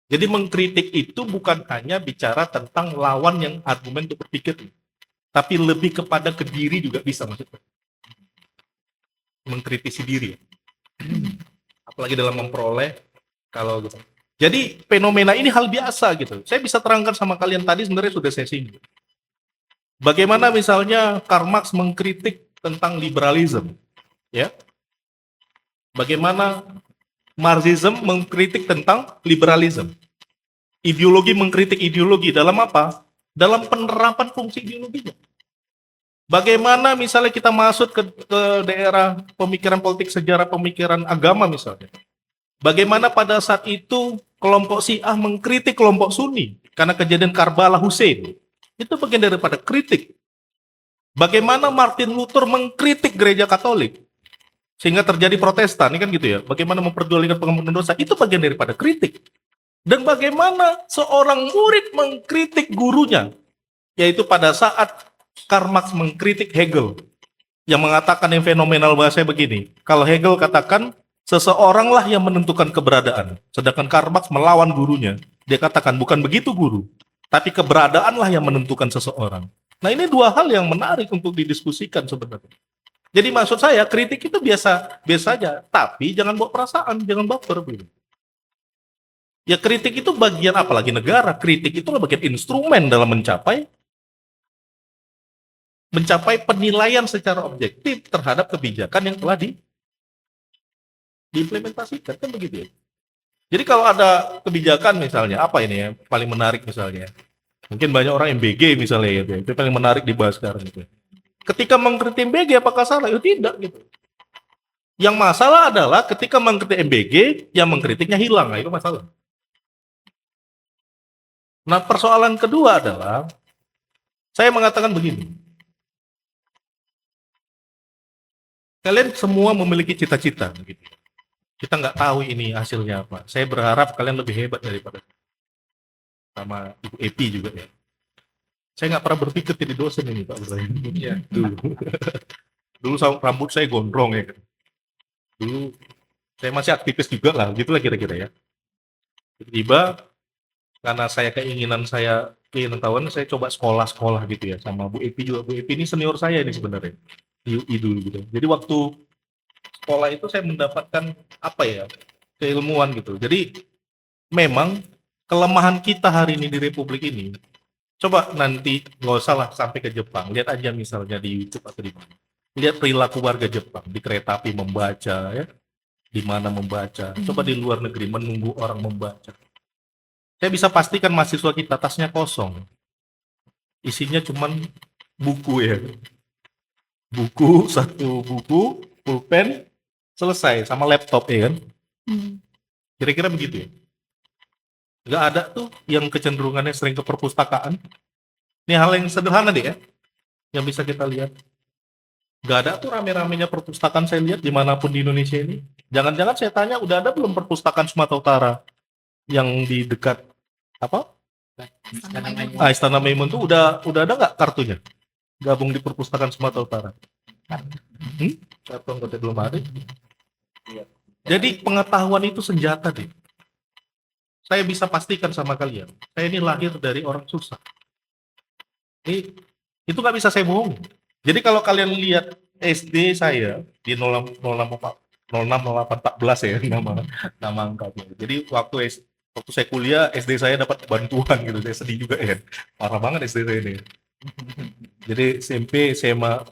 Jadi mengkritik itu bukan hanya bicara tentang lawan yang argumen untuk berpikir, tapi lebih kepada ke diri juga bisa maksudnya. Mengkritisi diri. Apalagi dalam memperoleh kalau gitu. Jadi fenomena ini hal biasa gitu. Saya bisa terangkan sama kalian tadi sebenarnya sudah saya singgung. Bagaimana misalnya Karl Marx mengkritik tentang liberalisme, ya? Bagaimana Marxisme mengkritik tentang liberalisme? Ideologi mengkritik ideologi dalam apa? Dalam penerapan fungsi ideologinya. Bagaimana misalnya kita masuk ke daerah pemikiran politik, sejarah pemikiran agama misalnya. Bagaimana pada saat itu kelompok Syiah mengkritik kelompok Sunni karena kejadian Karbala Hussein. Itu bagian daripada kritik. Bagaimana Martin Luther mengkritik gereja Katolik sehingga terjadi Protestan, ini kan gitu ya. Bagaimana memperjuangkan pengampunan dosa, itu bagian daripada kritik. Dan bagaimana seorang murid mengkritik gurunya, yaitu pada saat Karl Marx mengkritik Hegel yang mengatakan yang fenomenal bahasanya begini. Kalau Hegel katakan seseoranglah yang menentukan keberadaan, sedangkan Karl Marx melawan gurunya. Dia katakan bukan begitu guru, tapi keberadaanlah yang menentukan seseorang. Nah, ini dua hal yang menarik untuk didiskusikan sebenarnya. Jadi maksud saya kritik itu biasa aja, tapi jangan bawa perasaan, jangan baper. Ya kritik itu bagian, apalagi negara, kritik itu bagian instrumen dalam mencapai penilaian secara objektif terhadap kebijakan yang telah diimplementasikan, kan begitu ya. Jadi kalau ada kebijakan misalnya, apa ini ya, paling menarik misalnya, mungkin banyak orang MBG misalnya gitu ya, itu paling menarik dibahas sekarang gitu. Ketika mengkritik MBG apakah salah? Ya tidak gitu. Yang masalah adalah ketika mengkritik MBG, yang mengkritiknya hilang, nah itu masalah. Nah persoalan kedua adalah, saya mengatakan begini, kalian semua memiliki cita-cita begitu. Kita nggak tahu ini hasilnya apa. Saya berharap kalian lebih hebat daripada sama Ibu Epi juga ya. Saya nggak pernah berpikir jadi dosen ini Pak Ibrahim. Ya, dulu rambut saya gondrong ya kan. Dulu saya masih aktivis juga lah, gitulah kira-kira ya. Tiba-tiba karena saya keinginan tahuan, saya coba sekolah gitu ya sama Bu Epi juga. Bu Epi ini senior saya ini sebenarnya di UI dulu gitu. Jadi waktu sekolah itu saya mendapatkan apa ya, keilmuan gitu. Jadi memang kelemahan kita hari ini di Republik ini, coba nanti nggak usah lah sampai ke Jepang, lihat aja misalnya di YouTube atau di mana, lihat perilaku warga Jepang di kereta api membaca ya, di mana membaca. Coba di luar negeri menunggu orang membaca. Saya bisa pastikan mahasiswa kita tasnya kosong, isinya cuman buku ya, buku, satu buku, pulpen, selesai, sama laptop ya kan. Kira-kira begitu ya. Nggak ada tuh yang kecenderungannya sering ke perpustakaan. Ini hal yang sederhana deh ya, yang bisa kita lihat. Nggak ada tuh rame-ramenya perpustakaan saya lihat dimanapun di Indonesia ini. Jangan-jangan saya tanya, udah ada belum perpustakaan Sumatera Utara yang di dekat apa? Istana Maimun tuh udah ada nggak kartunya? Gabung di perpustakaan Sumatera Utara. Kartu anggota belum ada. Jadi pengetahuan itu senjata deh. Saya bisa pastikan sama kalian, saya ini lahir dari orang susah. Itu nggak bisa saya bohong. Jadi kalau kalian lihat SD saya di 060814 ya nama angkanya. Jadi waktu saya kuliah SD saya dapat bantuan gitu, saya sedih juga ya. Parah banget SD saya ini. Jadi SMP, SMA,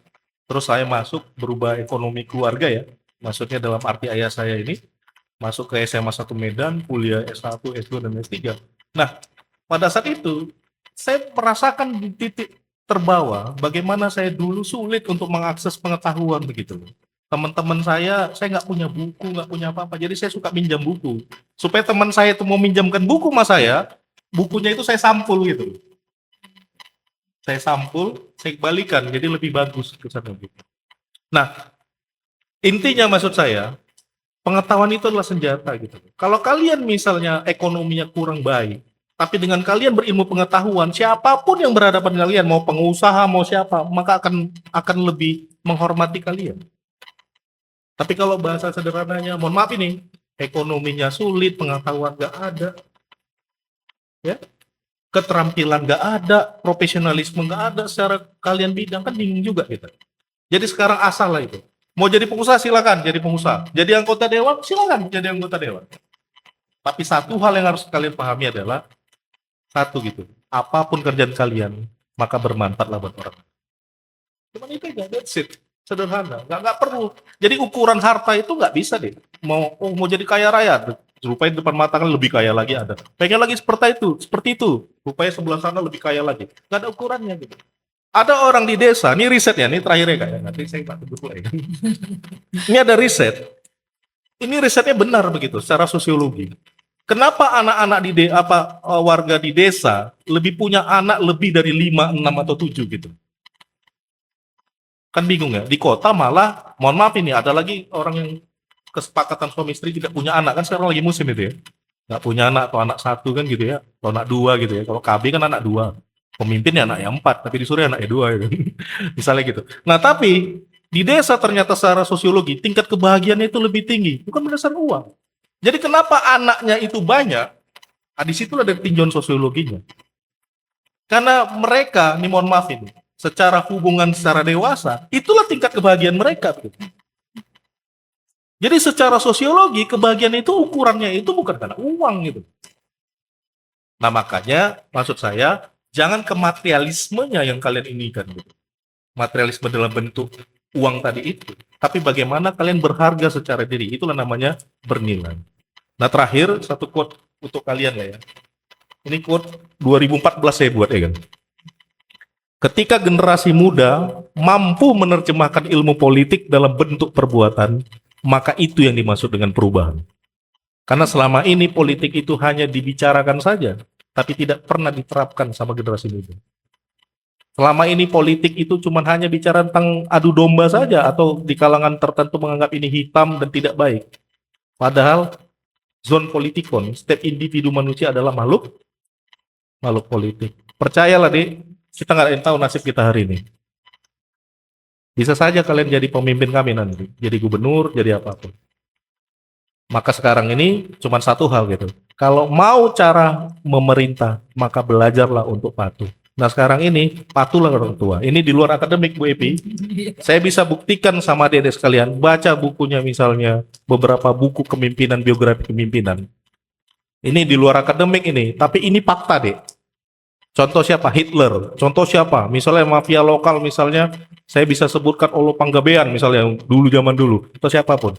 terus saya masuk berubah ekonomi keluarga ya. Maksudnya dalam arti ayah saya ini masuk ke SMA 1 Medan, kuliah S1, S2, dan S3. Nah, pada saat itu, saya merasakan di titik terbawa bagaimana saya dulu sulit untuk mengakses pengetahuan begitu. Teman-teman saya nggak punya buku, nggak punya apa-apa, jadi saya suka minjam buku. Supaya teman saya itu mau minjamkan buku sama saya, bukunya itu saya sampul gitu. Saya sampul, saya balikan, jadi lebih bagus ke sana gitu. Nah, intinya maksud saya, pengetahuan itu adalah senjata gitu. Kalau kalian misalnya ekonominya kurang baik, tapi dengan kalian berilmu pengetahuan, siapapun yang berhadapan dengan kalian, mau pengusaha, mau siapa, maka akan lebih menghormati kalian. Tapi kalau bahasa sederhananya, mohon maaf ini, ekonominya sulit, pengetahuan nggak ada, ya, keterampilan nggak ada, profesionalisme nggak ada secara kalian bidang, kan bingung juga kita. Jadi sekarang asal lah itu. Mau jadi pengusaha silakan jadi pengusaha. Jadi anggota dewan silakan jadi anggota dewan. Tapi satu hal yang harus kalian pahami adalah satu gitu. Apapun kerjaan kalian maka bermanfaatlah buat orang. Cuman itu aja, that's it. Sederhana, nggak perlu. Jadi ukuran harta itu nggak bisa deh. Mau jadi kaya raya, rupanya depan mata kan lebih kaya lagi ada. Pengen lagi seperti itu. Rupanya sebelah sana lebih kaya lagi. Nggak ada ukurannya gitu. Ada orang di desa, ini risetnya, ini terakhirnya kayak nanti saya tak sebut lagi. Ini ada riset. Ini risetnya benar begitu secara sosiologi. Kenapa anak-anak warga di desa lebih punya anak lebih dari 5, 6 atau 7 gitu? Kan bingung ya. Di kota malah, mohon maaf ini ada lagi orang yang kesepakatan suami istri tidak punya anak, kan sekarang lagi musim itu ya. Nggak punya anak atau anak 1 kan gitu ya, atau anak 2 gitu ya. Kalau KB kan anak 2. Pemimpinnya anak yang 4, tapi disuruh anak 2 gitu. Misalnya gitu. Nah tapi di desa ternyata secara sosiologi tingkat kebahagiaannya itu lebih tinggi, bukan berdasarkan uang. Jadi kenapa anaknya itu banyak? Nah, di situ ada tinjauan sosiologinya. Karena mereka, ini mohon maaf ini, secara hubungan secara dewasa, itulah tingkat kebahagiaan mereka. Gitu. Jadi secara sosiologi kebahagiaan itu ukurannya itu bukan karena uang gitu. Nah makanya maksud saya, jangan ke materialismenya yang kalian inginkan gitu. Materialisme dalam bentuk uang tadi itu, tapi bagaimana kalian berharga secara diri, itulah namanya bernilai. Nah terakhir, satu quote untuk kalian lah ya. Ini quote 2014 saya buat ya kan. Ketika generasi muda mampu menerjemahkan ilmu politik dalam bentuk perbuatan, maka itu yang dimaksud dengan perubahan. Karena selama ini politik itu hanya dibicarakan saja, tapi tidak pernah diterapkan sama generasi muda. Selama ini politik itu cuma hanya bicara tentang adu domba saja, atau di kalangan tertentu menganggap ini hitam dan tidak baik. Padahal zon politikon, setiap individu manusia adalah makhluk politik. Percayalah Dek, kita nggak ada yang tahu nasib kita hari ini. Bisa saja kalian jadi pemimpin kami nanti, jadi gubernur, jadi apapun. Maka sekarang ini cuma satu hal gitu. Kalau mau cara memerintah, maka belajarlah untuk patuh. Nah sekarang ini patuhlah orang tua. Ini di luar akademik Bu Epi. Saya bisa buktikan sama adik-adik sekalian. Baca bukunya misalnya beberapa buku kepemimpinan, biografi kepemimpinan. Ini di luar akademik ini, tapi ini fakta deh. Contoh siapa? Hitler. Contoh siapa? Misalnya mafia lokal misalnya, saya bisa sebutkan Olo Panggabean misalnya dulu zaman dulu atau siapapun.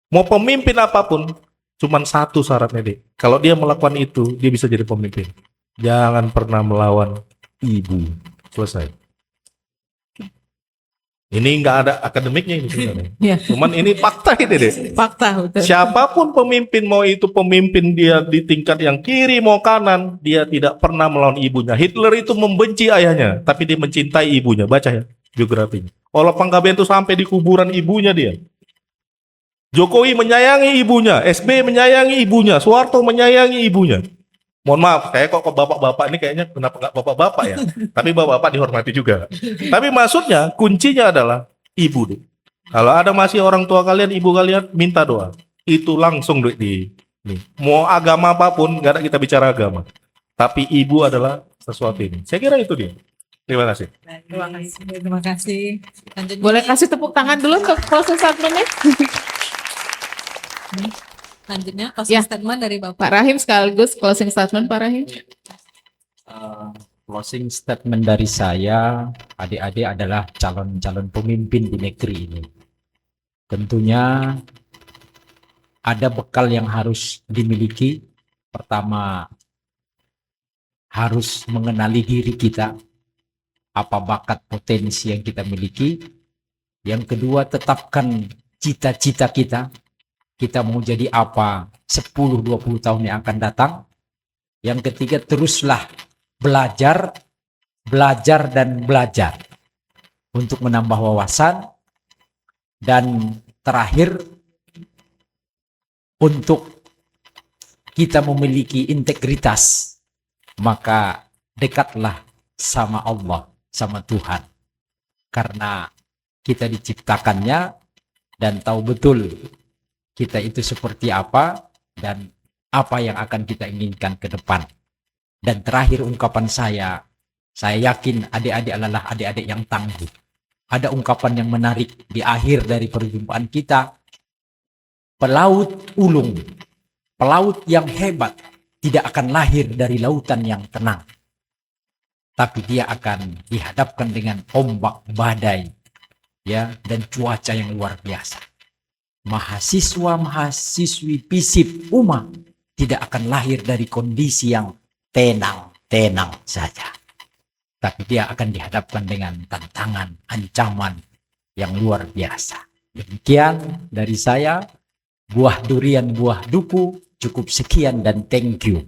Mau pemimpin apapun, cuman satu syaratnya deh. Kalau dia melakukan itu, dia bisa jadi pemimpin. Jangan pernah melawan ibu. Selesai. Ini nggak ada akademiknya ini sebenarnya. Ya. Cuman ini fakta ini deh. Fakta betul. Siapapun pemimpin, mau itu pemimpin dia di tingkat yang kiri mau kanan, dia tidak pernah melawan ibunya. Hitler itu membenci ayahnya, tapi dia mencintai ibunya. Baca ya biografinya. Olo Panggabean itu sampai di kuburan ibunya dia. Jokowi menyayangi ibunya, SB menyayangi ibunya, Soeharto menyayangi ibunya. Mohon maaf, kayak kok bapak-bapak ini kayaknya kenapa nggak bapak-bapak ya? Tapi bapak-bapak dihormati juga. Tapi maksudnya kuncinya adalah ibu deh. Kalau ada masih orang tua kalian, ibu kalian, minta doa. Itu langsung deh di nih. Mau agama apapun, nggak ada kita bicara agama. Tapi ibu adalah sesuatu ini. Saya kira itu dia. Terima kasih. Terima kasih. Terima kasih. Lanjut. Boleh kasih tepuk tangan dulu untuk closing statementnya? Lanjutnya closing statement dari Bapak. Pak Rahim sekaligus closing statement Pak Rahim. Closing statement dari saya, adik-adik adalah calon-calon pemimpin di negeri ini. Tentunya ada bekal yang harus dimiliki. Pertama, harus mengenali diri kita, apa bakat potensi yang kita miliki. Yang kedua, tetapkan cita-cita kita. Kita mau jadi apa 10-20 tahun yang akan datang. Yang ketiga, teruslah belajar dan belajar untuk menambah wawasan. Dan terakhir, untuk kita memiliki integritas, maka dekatlah sama Allah, sama Tuhan. Karena kita diciptakannya dan tahu betul kita itu seperti apa dan apa yang akan kita inginkan ke depan. Dan terakhir ungkapan saya yakin adik-adik adalah adik-adik yang tangguh. Ada ungkapan yang menarik di akhir dari perjumpaan kita. Pelaut ulung, pelaut yang hebat tidak akan lahir dari lautan yang tenang. Tapi dia akan dihadapkan dengan ombak badai, ya, dan cuaca yang luar biasa. Mahasiswa-mahasiswi FISIP UMA tidak akan lahir dari kondisi yang tenang-tenang saja. Tapi dia akan dihadapkan dengan tantangan, ancaman yang luar biasa. Demikian dari saya, buah durian, buah duku, cukup sekian dan thank you.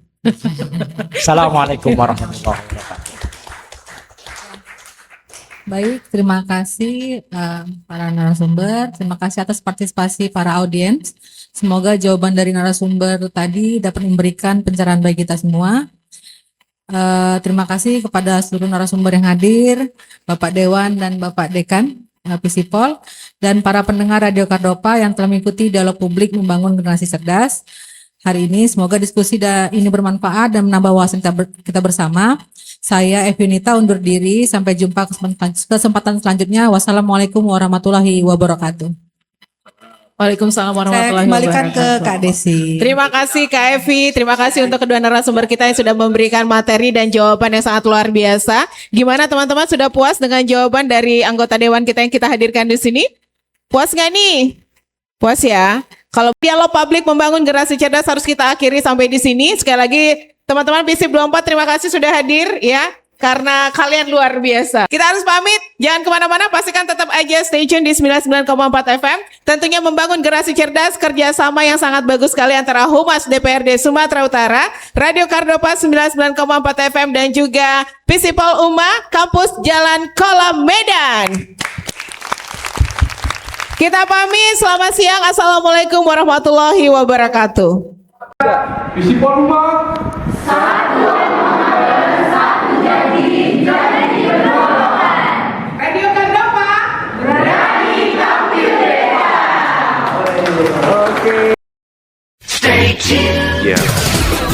Assalamualaikum warahmatullahi wabarakatuh. Baik, terima kasih para narasumber. Terima kasih atas partisipasi para audiens. Semoga jawaban dari narasumber tadi dapat memberikan pencerahan bagi kita semua. Terima kasih kepada seluruh narasumber yang hadir, Bapak Dewan dan Bapak Dekan Visipol, dan para pendengar Radio Kardopa yang telah mengikuti dialog publik membangun generasi cerdas. Hari ini semoga diskusi ini bermanfaat dan menambah wawasan kita bersama. Saya Evinita undur diri, sampai jumpa kesempatan selanjutnya. Wassalamualaikum warahmatullahi wabarakatuh. Waalaikumsalam Saya warahmatullahi kembalikan ke wabarakatuh. Kak Desi. Terima kasih Kak Evi, terima kasih untuk kedua narasumber kita yang sudah memberikan materi dan jawaban yang sangat luar biasa. Gimana teman-teman, sudah puas dengan jawaban dari anggota dewan kita yang kita hadirkan di sini? Puas nggak nih? Puas ya. Kalau dialog publik membangun generasi cerdas harus kita akhiri sampai di sini. Sekali lagi teman-teman PISIP 24 terima kasih sudah hadir ya. Karena kalian luar biasa. Kita harus pamit. Jangan kemana-mana. Pastikan tetap aja stay tune di 99,4 FM. Tentunya membangun generasi cerdas. Kerjasama yang sangat bagus sekali antara Humas DPRD Sumatera Utara, Radio Kardopa 99,4 FM, dan juga Visipol UMA Kampus Jalan Kolam Medan. Kita pamit. Selamat siang. Assalamualaikum warahmatullahi wabarakatuh. Visipol UMA. Radio Kardopa berani tampil beda. Stay tuned. Yeah.